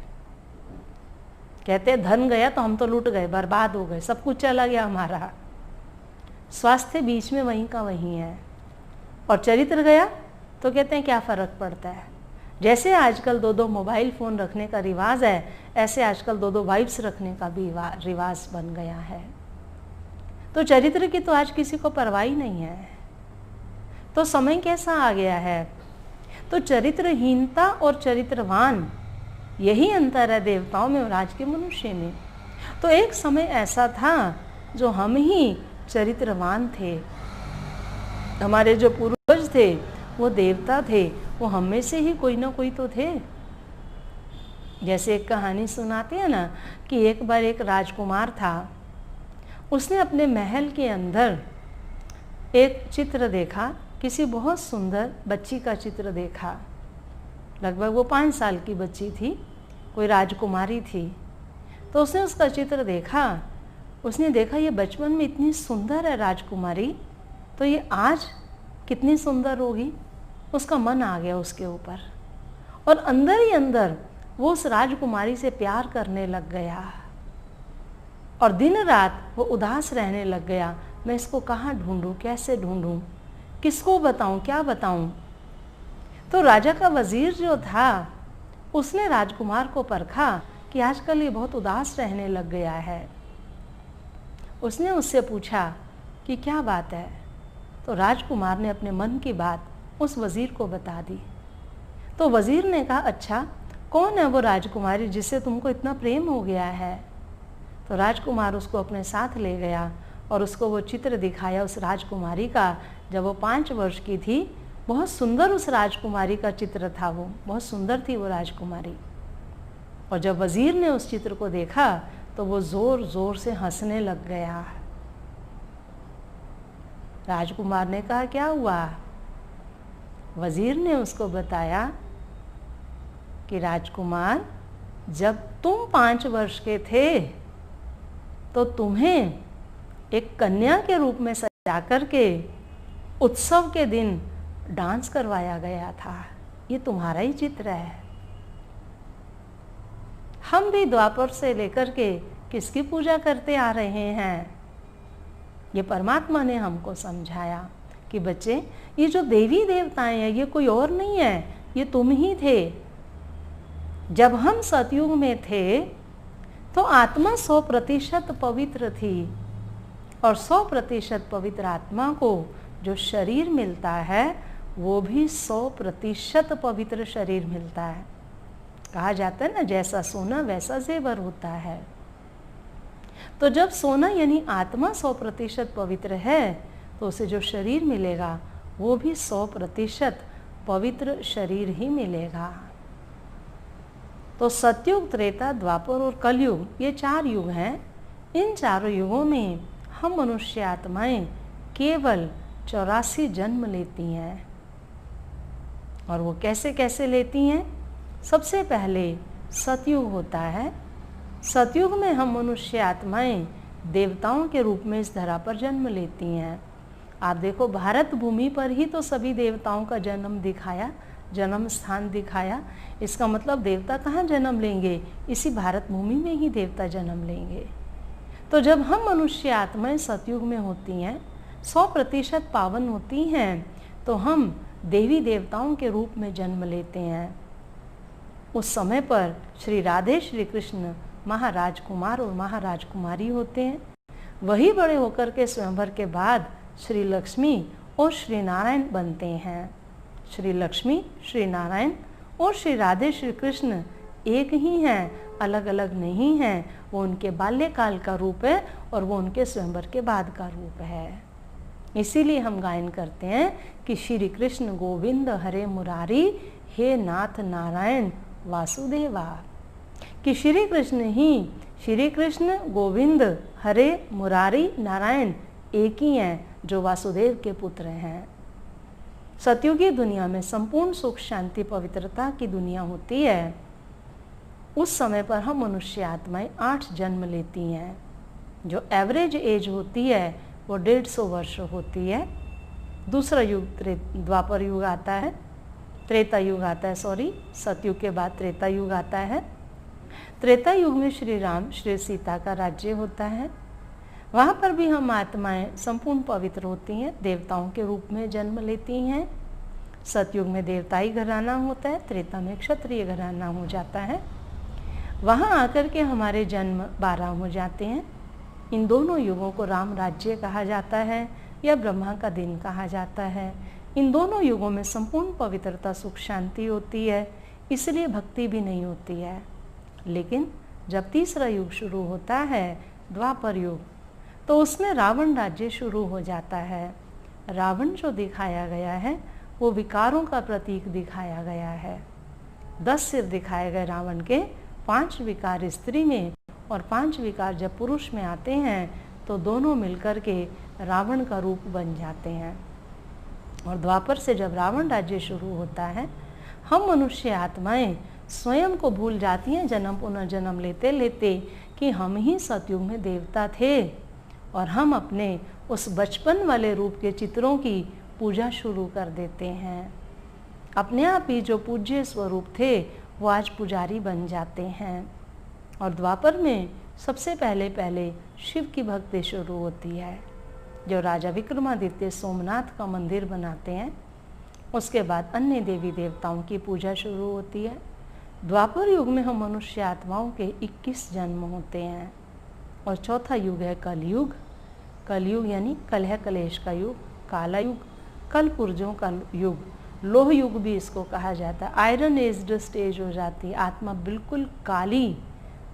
कहते हैं धन गया तो हम तो लूट गए, बर्बाद हो गए, सब कुछ चला गया हमारा। स्वास्थ्य बीच में वहीं का वहीं है, और चरित्र गया तो कहते हैं क्या फ़र्क पड़ता है। जैसे आजकल 2-2 मोबाइल फ़ोन रखने का रिवाज है, ऐसे आजकल 2-2 वाइफ्स रखने का भी रिवाज बन गया है। तो चरित्र की तो आज किसी को परवाह ही नहीं है। तो समय कैसा आ गया है? तो चरित्रहीनता और चरित्रवान, यही अंतर है देवताओं में और आज के मनुष्य में। तो एक समय ऐसा था जो हम ही चरित्रवान थे, हमारे जो पूर्वज थे वो देवता थे, वो हम में से ही कोई ना कोई तो थे। जैसे एक कहानी सुनाते हैं ना कि एक बार एक राजकुमार था, उसने अपने महल के अंदर एक चित्र देखा, किसी बहुत सुंदर बच्ची का चित्र देखा। लगभग वो 5 साल की बच्ची थी, कोई राजकुमारी थी। तो उसने उसका चित्र देखा, उसने देखा ये बचपन में इतनी सुंदर है राजकुमारी, तो ये आज कितनी सुंदर होगी। उसका मन आ गया उसके ऊपर, और अंदर ही अंदर वो उस राजकुमारी से प्यार करने लग गया, और दिन रात वो उदास रहने लग गया। मैं इसको कहाँ ढूंढूं, कैसे ढूंढूं, किसको बताऊं, क्या बताऊं। तो राजा का वजीर जो था उसने राजकुमार को परखा कि आजकल ये बहुत उदास रहने लग गया है। उसने उससे पूछा कि क्या बात है। तो राजकुमार ने अपने मन की बात उस वजीर को बता दी। तो वजीर ने कहा, अच्छा कौन है वो राजकुमारी जिससे तुमको इतना प्रेम हो गया है? तो राजकुमार उसको अपने साथ ले गया और उसको वो चित्र दिखाया उस राजकुमारी का, जब वो 5 वर्ष की थी। बहुत सुंदर उस राजकुमारी का चित्र था, वो बहुत सुंदर थी वो राजकुमारी। और जब वजीर ने उस चित्र को देखा तो वो जोर जोर से हंसने लग गया। राजकुमार ने कहा, क्या हुआ? वजीर ने उसको बताया कि राजकुमार, जब तुम 5 वर्ष के थे तो तुम्हें एक कन्या के रूप में सजा करके उत्सव के दिन डांस करवाया गया था। ये तुम्हारा ही चित्र है। हम भी द्वापर से लेकर के किसकी पूजा करते आ रहे हैं? ये परमात्मा ने हमको समझाया कि बच्चे, ये जो देवी देवताएं हैं ये कोई और नहीं है, ये तुम ही थे। जब हम सतयुग में थे तो आत्मा 100% पवित्र थी, और 100% पवित्र आत्मा को जो शरीर मिलता है वो भी 100% पवित्र शरीर मिलता है। कहा जाता है ना, जैसा सोना वैसा जेवर होता है। तो जब सोना यानी आत्मा 100% पवित्र है तो उसे जो शरीर मिलेगा वो भी 100% पवित्र शरीर ही मिलेगा। तो सतयुग, त्रेता, द्वापर और कलयुग, ये 4 युग हैं। इन 4 युगों में हम मनुष्य आत्माएं केवल 84 जन्म लेती हैं। और वो कैसे कैसे लेती हैं? सबसे पहले सतयुग होता है। सतयुग में हम मनुष्य आत्माएं देवताओं के रूप में इस धरा पर जन्म लेती हैं। आप देखो, भारत भूमि पर ही तो सभी देवताओं का जन्म दिखाया, जन्म स्थान दिखाया। इसका मतलब देवता कहाँ जन्म लेंगे? इसी भारत भूमि में ही देवता जन्म लेंगे। तो जब हम मनुष्य आत्माएं सतयुग में होती हैं 100% पावन होती हैं तो हम देवी देवताओं के रूप में जन्म लेते हैं। उस समय पर श्री राधे श्री कृष्ण महाराजकुमार और महाराजकुमारी होते हैं। वही बड़े होकर के स्वयंवर के बाद श्री लक्ष्मी और श्री नारायण बनते हैं। श्री लक्ष्मी, श्री नारायण और श्री राधे श्री कृष्ण एक ही हैं, अलग अलग नहीं हैं। वो उनके बाल्यकाल का रूप है और वो उनके स्वयंवर के बाद का रूप है। इसीलिए हम गायन करते हैं कि श्री कृष्ण गोविंद हरे मुरारी, हे नाथ नारायण वासुदेवा। कि श्री कृष्ण गोविंद हरे मुरारी नारायण एक ही हैं जो वासुदेव के पुत्र हैं। सतयुगी दुनिया में संपूर्ण सुख शांति पवित्रता की दुनिया होती है। उस समय पर हम मनुष्य आत्माएं 8 जन्म लेती हैं। जो एवरेज एज होती है वो 150 वर्ष होती है। दूसरा युग द्वापर युग आता है, त्रेता युग आता है, सतयुग के बाद त्रेता युग आता है। त्रेता युग में श्री राम श्री सीता का राज्य होता है। वहाँ पर भी हम आत्माएं संपूर्ण पवित्र होती हैं, देवताओं के रूप में जन्म लेती हैं। सतयुग में देवताई घराना होता है, त्रेता में क्षत्रिय घराना हो जाता है। वहाँ आकर के हमारे जन्म 12 हो जाते हैं। इन दोनों युगों को राम राज्य कहा जाता है या ब्रह्मा का दिन कहा जाता है। इन दोनों युगों में संपूर्ण पवित्रता सुख शांति होती है, इसलिए भक्ति भी नहीं होती है। लेकिन जब तीसरा युग शुरू होता है, द्वापर युग, तो उसमें रावण राज्य शुरू हो जाता है। रावण जो दिखाया गया है वो विकारों का प्रतीक दिखाया गया है। 10 सिर दिखाए गए रावण के, 5 विकार स्त्री में और 5 विकार जब पुरुष में आते हैं तो दोनों मिलकर के रावण का रूप बन जाते हैं। और द्वापर से जब रावण राज्य शुरू होता है, हम मनुष्य आत्माएं स्वयं को भूल जाती हैं जन्म पुनर्जन्म लेते लेते कि हम ही सतयुग में देवता थे और हम अपने उस बचपन वाले रूप के चित्रों की पूजा शुरू कर देते हैं। अपने आप ही जो पूज्य स्वरूप थे वो आज पुजारी बन जाते हैं। और द्वापर में सबसे पहले शिव की भक्ति शुरू होती है। जो राजा विक्रमादित्य सोमनाथ का मंदिर बनाते हैं, उसके बाद अन्य देवी देवताओं की पूजा शुरू होती है। द्वापर युग में हम मनुष्य आत्माओं के 21 जन्म होते हैं। और चौथा युग है कलयुग। कलयुग यानी कलह कलेश का युग, काला युग, कल पुर्जों का युग, लोह युग भी इसको कहा जाता है। आयरन एज्ड स्टेज हो जाती है, आत्मा बिल्कुल काली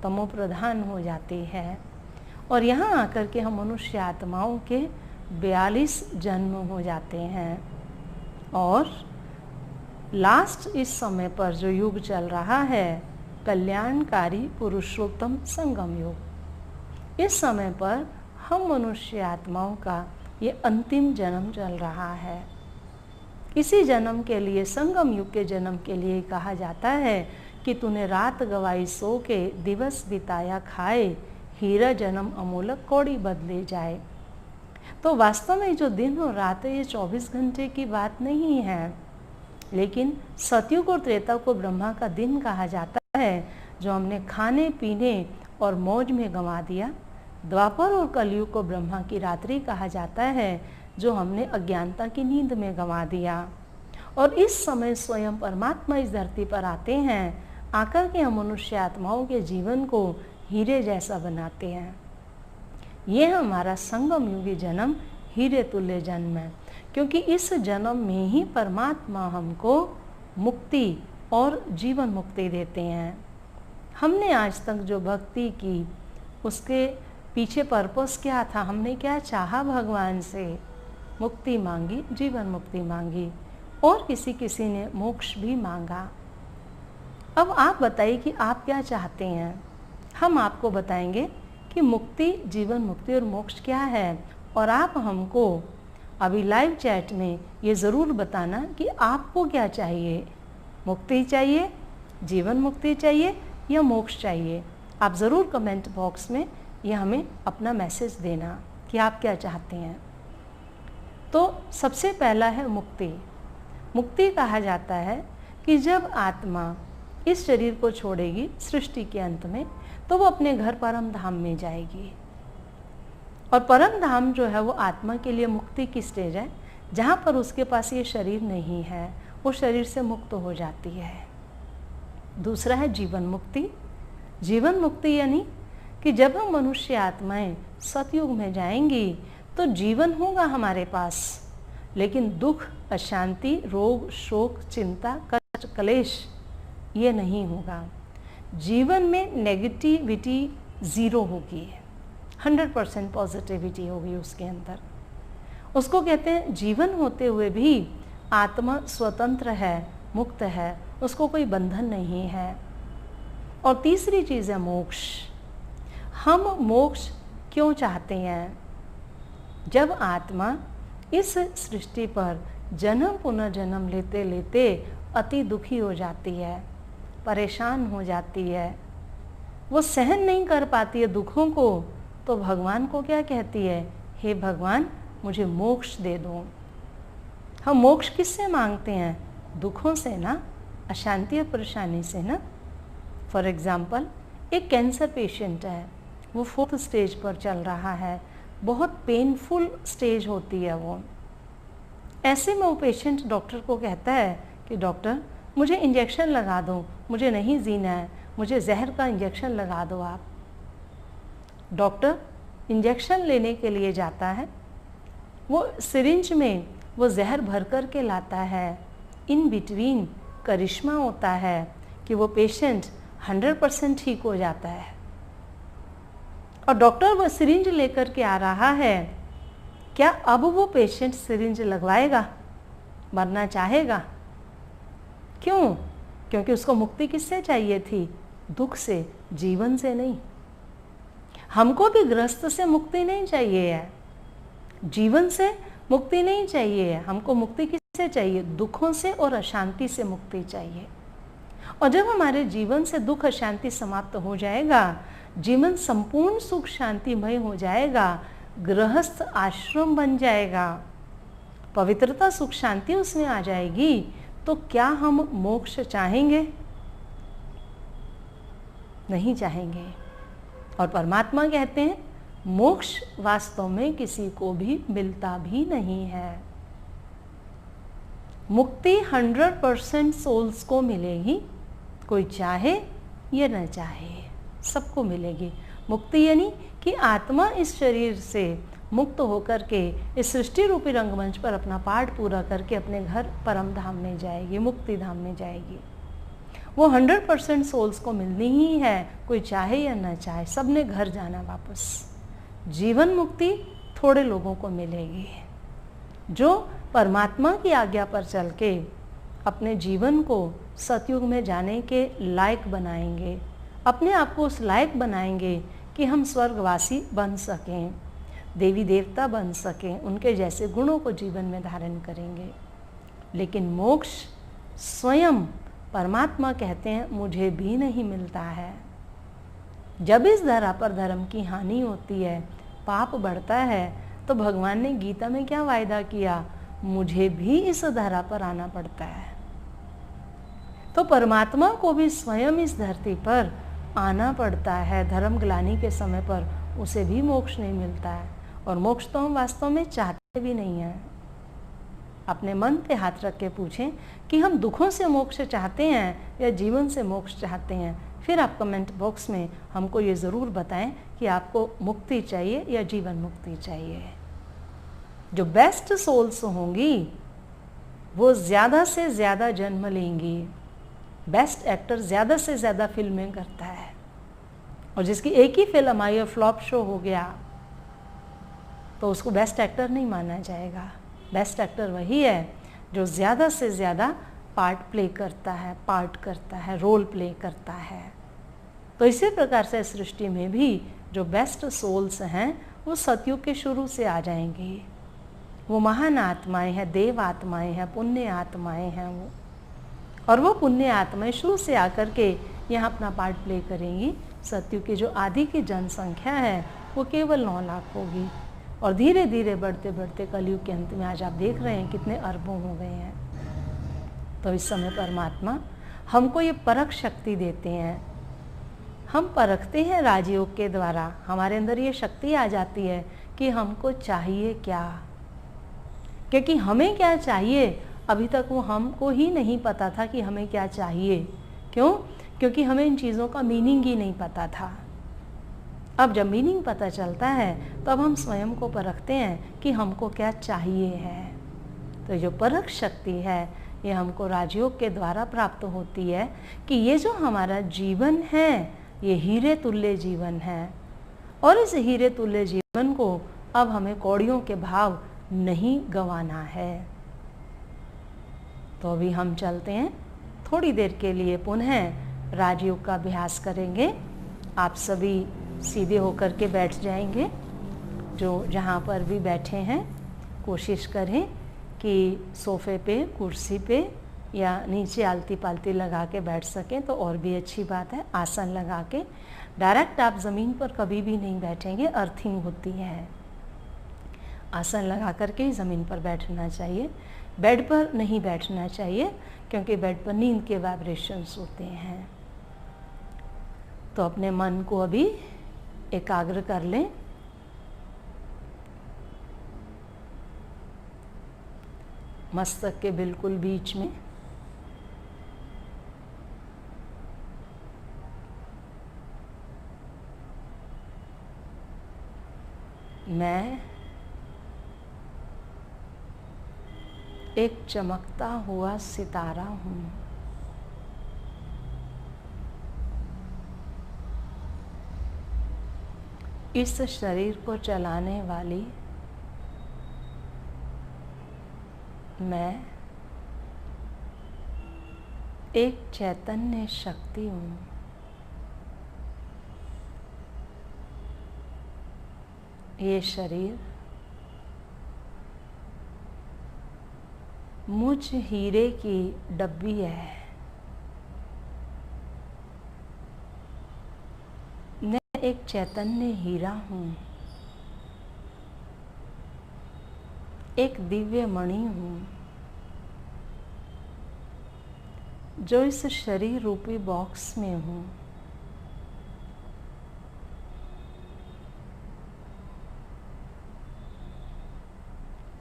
तमो प्रधान हो जाती है। और यहाँ आकर के हम मनुष्य आत्माओं के 42 जन्म हो जाते हैं। और लास्ट इस समय पर जो युग चल रहा है, कल्याणकारी पुरुषोत्तम संगम युग, इस समय पर हम मनुष्य आत्माओं का ये अंतिम जन्म चल रहा है। इसी जन्म के लिए, संगम युग के जन्म के लिए कहा जाता है कि तूने रात गवाई सो के, दिवस बिताया खाए, हीरा जन्म अमोलक कौड़ी बदले जाए। तो वास्तव में जो दिन और रात है ये 24 घंटे की बात नहीं है, लेकिन सतयुग और त्रेता को ब्रह्मा का दिन कहा जाता है, जो हमने खाने पीने और मौज में गंवा दिया। द्वापर और कलयुग को ब्रह्मा की रात्रि कहा जाता है, जो हमने अज्ञानता की नींद में गंवा दिया। और इस समय स्वयं परमात्मा इस धरती पर आते हैं, आकर के हम मनुष्य आत्माओं के जीवन को हीरे जैसा बनाते हैं। ये हमारा संगम युगी जन्म हीरे तुल्य जन्म है, क्योंकि इस जन्म में ही परमात्मा हमको मुक्ति और जीवन मुक्ति देते हैं। हमने आज तक जो भक्ति की, उसके पीछे पर्पस क्या था, हमने क्या चाहा भगवान से? मुक्ति मांगी, जीवन मुक्ति मांगी, और किसी ने मोक्ष भी मांगा। अब आप बताइए कि आप क्या चाहते हैं। हम आपको बताएंगे कि मुक्ति, जीवन मुक्ति और मोक्ष क्या है, और आप हमको अभी लाइव चैट में ये ज़रूर बताना कि आपको क्या चाहिए। मुक्ति चाहिए, जीवन मुक्ति चाहिए या मोक्ष चाहिए। आप ज़रूर कमेंट बॉक्स में ये हमें अपना मैसेज देना कि आप क्या चाहते हैं। तो सबसे पहला है मुक्ति। मुक्ति कहा जाता है कि जब आत्मा इस शरीर को छोड़ेगी सृष्टि के अंत में, तो वो अपने घर परम धाम में जाएगी। और परम धाम जो है वो आत्मा के लिए मुक्ति की स्टेज है, जहाँ पर उसके पास ये शरीर नहीं है, वो शरीर से मुक्त हो जाती है। दूसरा है जीवन मुक्ति। जीवन मुक्ति यानी कि जब हम मनुष्य आत्माएं सतयुग में जाएंगी तो जीवन होगा हमारे पास, लेकिन दुख, अशांति, रोग, शोक, चिंता, कष्ट, क्लेश ये नहीं होगा। जीवन में नेगेटिविटी ज़ीरो होगी, 100% पॉजिटिविटी होगी उसके अंदर। उसको कहते हैं जीवन होते हुए भी आत्मा स्वतंत्र है, मुक्त है, उसको कोई बंधन नहीं है। और तीसरी चीज़ है मोक्ष। हम मोक्ष क्यों चाहते हैं? जब आत्मा इस सृष्टि पर जन्म पुनर्जन्म लेते लेते अति दुखी हो जाती है, परेशान हो जाती है, वो सहन नहीं कर पाती है दुखों को, तो भगवान को क्या कहती है? हे भगवान, मुझे मोक्ष दे दो। हम मोक्ष किससे मांगते हैं? दुखों से ना, अशांति और परेशानी से ना। फॉर एग्जाम्पल, एक कैंसर पेशेंट है, वो 4th स्टेज पर चल रहा है, बहुत पेनफुल स्टेज होती है वो। ऐसे में वो पेशेंट डॉक्टर को कहता है कि डॉक्टर मुझे इंजेक्शन लगा दो, मुझे नहीं जीना है, मुझे जहर का इंजेक्शन लगा दो आप। डॉक्टर इंजेक्शन लेने के लिए जाता है, वो सिरिंज में वो जहर भर कर के लाता है। इन बिटवीन करिश्मा होता है कि वो पेशेंट 100% ठीक हो जाता है। और डॉक्टर वो सिरिंज लेकर के आ रहा है, क्या अब वो पेशेंट सिरिंज लगवाएगा? मरना चाहेगा। क्यों? क्योंकि उसको मुक्ति किससे चाहिए थी? दुख से, जीवन से नहीं। हमको भी ग्रस्त से मुक्ति नहीं चाहिए है, जीवन से मुक्ति नहीं चाहिए है। हमको मुक्ति किससे चाहिए? दुखों से और अशांति से मुक्ति चाहिए। और जब हमारे जीवन से दुख अशांति समाप्त हो जाएगा, जीवन संपूर्ण सुख शांतिमय हो जाएगा, गृहस्थ आश्रम बन जाएगा, पवित्रता सुख शांति उसमें आ जाएगी, तो क्या हम मोक्ष चाहेंगे? नहीं चाहेंगे। और परमात्मा कहते हैं मोक्ष वास्तव में किसी को भी मिलता भी नहीं है। मुक्ति 100% सोल्स को मिलेगी, कोई चाहे या न चाहे, सबको मिलेगी। मुक्ति यानी कि आत्मा इस शरीर से मुक्त होकर के इस सृष्टि रूपी रंगमंच पर अपना पाठ पूरा करके अपने घर परम धाम में जाएगी, मुक्ति धाम में जाएगी। वो 100% सोल्स को मिलनी ही है, कोई चाहे या न चाहे, सबने घर जाना वापस। जीवन मुक्ति थोड़े लोगों को मिलेगी जो परमात्मा की आज्ञा पर चल के अपने जीवन को सतयुग में जाने के लायक बनाएंगे, अपने आप को उस लायक बनाएंगे कि हम स्वर्गवासी बन सकें, देवी देवता बन सकें, उनके जैसे गुणों को जीवन में धारण करेंगे। लेकिन मोक्ष स्वयं परमात्मा कहते हैं मुझे भी नहीं मिलता है। जब इस धरा पर धर्म की हानि होती है, पाप बढ़ता है, तो भगवान ने गीता में क्या वायदा किया? मुझे भी इस धरा पर आना पड़ता है। तो परमात्मा को भी स्वयं इस धरती पर आना पड़ता है। धर्म ग्लानि के समय पर उसे भी मोक्ष नहीं मिलता है। और मोक्ष तो हम वास्तव में चाहते भी नहीं हैं। अपने मन पे हाथ रख के पूछें कि हम दुखों से मोक्ष चाहते हैं या जीवन से मोक्ष चाहते हैं। फिर आप कमेंट बॉक्स में हमको ये ज़रूर बताएं कि आपको मुक्ति चाहिए या जीवन मुक्ति चाहिए। जो बेस्ट सोल्स होंगी वो ज़्यादा से ज़्यादा जन्म लेंगी। बेस्ट एक्टर ज़्यादा से ज़्यादा फिल्में करता है, और जिसकी एक ही फिल्म आई और फ्लॉप शो हो गया तो उसको बेस्ट एक्टर नहीं माना जाएगा। बेस्ट एक्टर वही है जो ज़्यादा से ज़्यादा पार्ट प्ले करता है, रोल प्ले करता है। तो इसी प्रकार से सृष्टि में भी जो बेस्ट सोल्स हैं वो सतयुग के शुरू से आ जाएंगी। वो महान आत्माएं हैं, देव आत्माएं हैं, पुण्य आत्माएं हैं वो। और वो पुण्य आत्माएं शुरू से आकर के यहाँ अपना पार्ट प्ले करेंगी। सतयुग की जो आदि की जनसंख्या है वो केवल 9 लाख होगी, और धीरे धीरे बढ़ते बढ़ते कलयुग के अंत में आज आप देख रहे हैं कितने अरबों हो गए हैं। तो इस समय परमात्मा हमको ये परख शक्ति देते हैं। हम परखते हैं राजयोग के द्वारा, हमारे अंदर ये शक्ति आ जाती है कि कि हमको चाहिए क्या, क्योंकि हमें क्या चाहिए अभी तक वो हमको ही नहीं पता था कि हमें क्या चाहिए। क्यों? क्योंकि हमें इन चीज़ों का मीनिंग ही नहीं पता था। अब जब मीनिंग पता चलता है तो अब हम स्वयं को परखते हैं कि हमको क्या चाहिए है। तो जो परख शक्ति है ये हमको राजयोग के द्वारा प्राप्त होती है कि ये जो हमारा जीवन है ये हीरे तुल्य जीवन है, और इस हीरे तुल्य जीवन को अब हमें कौड़ियों के भाव नहीं गंवाना है। तो अभी हम चलते हैं, थोड़ी देर के लिए पुनः राजयोग का अभ्यास करेंगे। आप सभी सीधे होकर के बैठ जाएंगे। जो जहाँ पर भी बैठे हैं कोशिश करें कि सोफे पे, कुर्सी पे या नीचे आलती पालती लगा के बैठ सकें तो और भी अच्छी बात है। आसन लगा के डायरेक्ट आप ज़मीन पर कभी भी नहीं बैठेंगे, अर्थिंग होती है। आसन लगा करके ही ज़मीन पर बैठना चाहिए, बेड पर नहीं बैठना चाहिए, क्योंकि बेड पर नींद के वाइब्रेशंस होते हैं। तो अपने मन को अभी एकाग्र कर लें। मस्तक के बिल्कुल बीच में मैं एक चमकता हुआ सितारा हूँ। इस शरीर को चलाने वाली मैं एक चैतन्य शक्ति हूँ। ये शरीर मुझ हीरे की डब्बी है। मैं एक चैतन्य हीरा हूँ, एक दिव्य मणि हूँ, जो इस शरीर रूपी बॉक्स में हूँ।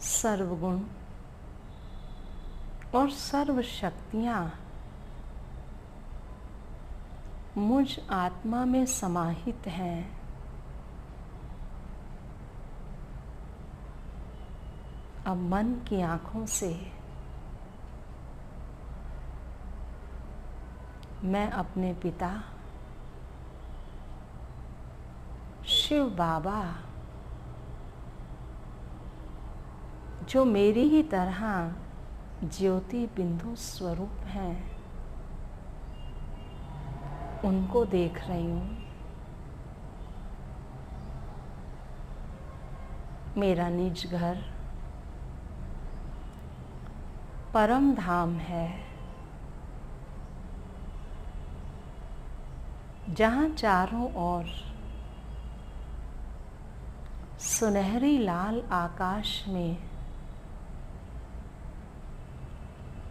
सर्वगुण और सर्व शक्तियाँ मुझ आत्मा में समाहित हैं। अब मन की आँखों से मैं अपने पिता शिव बाबा, जो मेरी ही तरह ज्योति बिंदु स्वरूप हैं, उनको देख रही हूँ। मेरा निज घर परम धाम है, जहाँ चारों ओर सुनहरी लाल आकाश में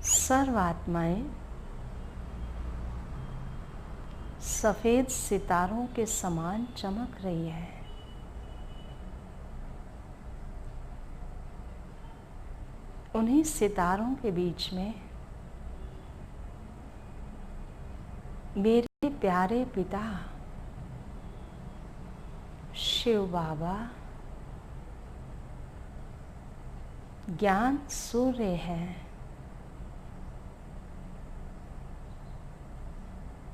सर्व आत्माएं सफेद सितारों के समान चमक रही है। उन्हीं सितारों के बीच में मेरे प्यारे पिता शिव बाबा ज्ञान सूर्य है।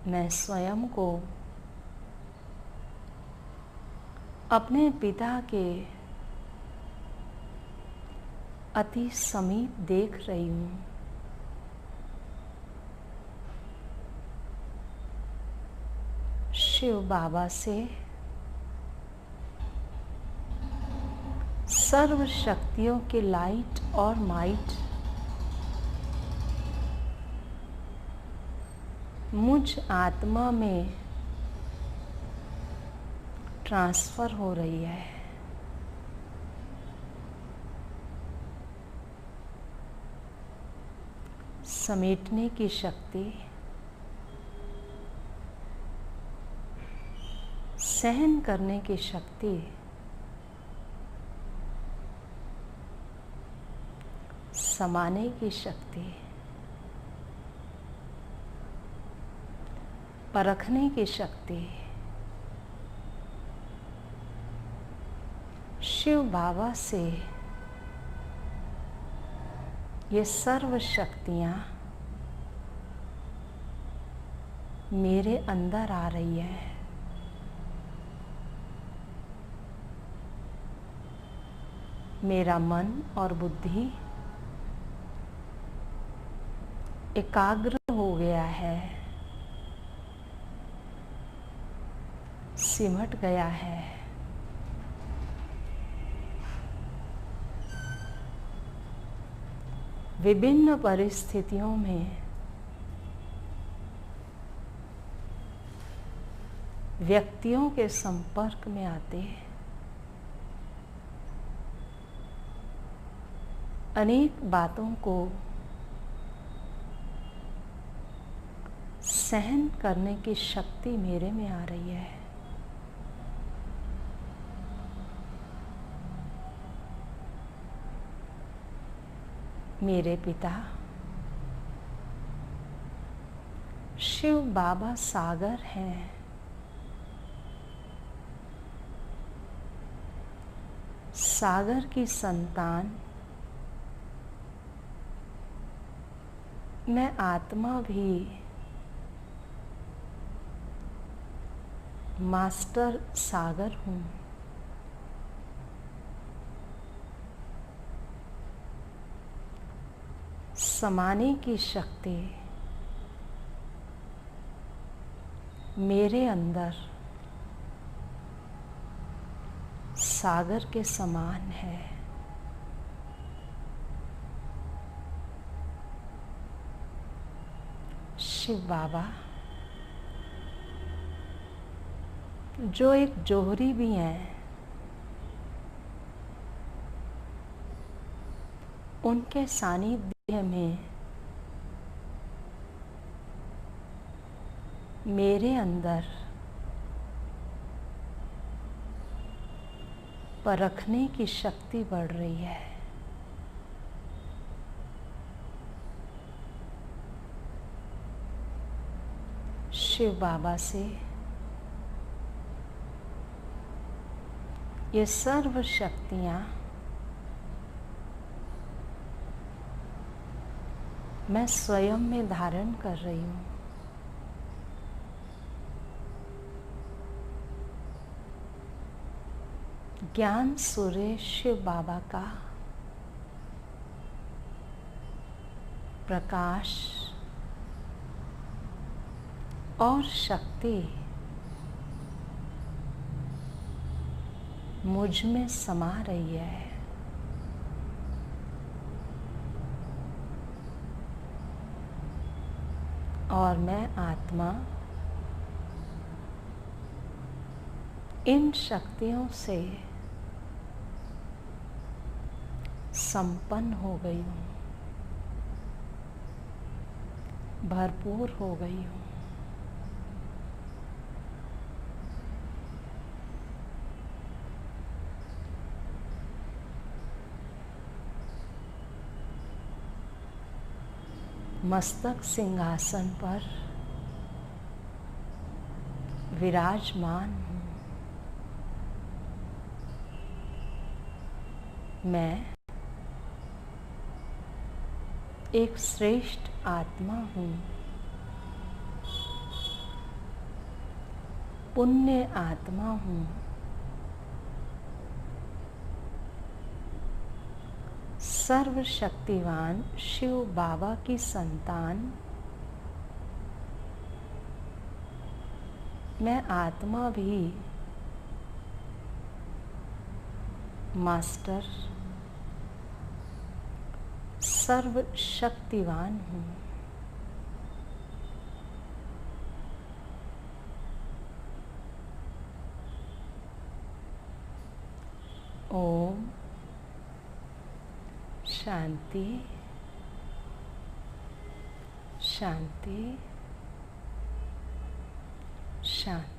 मैं स्वयं को अपने पिता के अति समीप देख रही हूँ। शिव बाबा से सर्व शक्तियों की लाइट और माइट मुझ आत्मा में ट्रांसफर हो रही है। समेटने की शक्ति, सहन करने की शक्ति समाने की शक्ति, परखने की शक्ति शिव बाबा से ये सर्व शक्तियाँ मेरे अंदर आ रही है। मेरा मन और बुद्धि एकाग्र हो गया है, सिमट गया है। विभिन्न परिस्थितियों में व्यक्तियों के संपर्क में आते अनेक बातों को सहन करने की शक्ति मेरे में आ रही है। मेरे पिता शिव बाबा सागर हैं। सागर की संतान मैं आत्मा भी मास्टर सागर हूँ। समाने की शक्ति मेरे अंदर सागर के समान है। शिव बाबा जो एक जोहरी भी हैं, उनके सानिध्य में मेरे अंदर परखने की शक्ति बढ़ रही है। शिव बाबा से ये सर्व शक्तियाँ मैं स्वयं में धारण कर रही हूँ। ज्ञान सूर्य शिव बाबा का प्रकाश और शक्ति मुझ में समा रही है। और मैं आत्मा इन शक्तियों से संपन्न हो गई हूँ, भरपूर हो गई हूँ। मस्तक सिंहासन पर विराजमान हूँ। मैं एक श्रेष्ठ आत्मा हूँ, पुण्य आत्मा हूँ। सर्वशक्तिवान शिव बाबा की संतान मैं आत्मा भी मास्टर सर्वशक्तिवान हूँ। ओम शांति शांति शांति।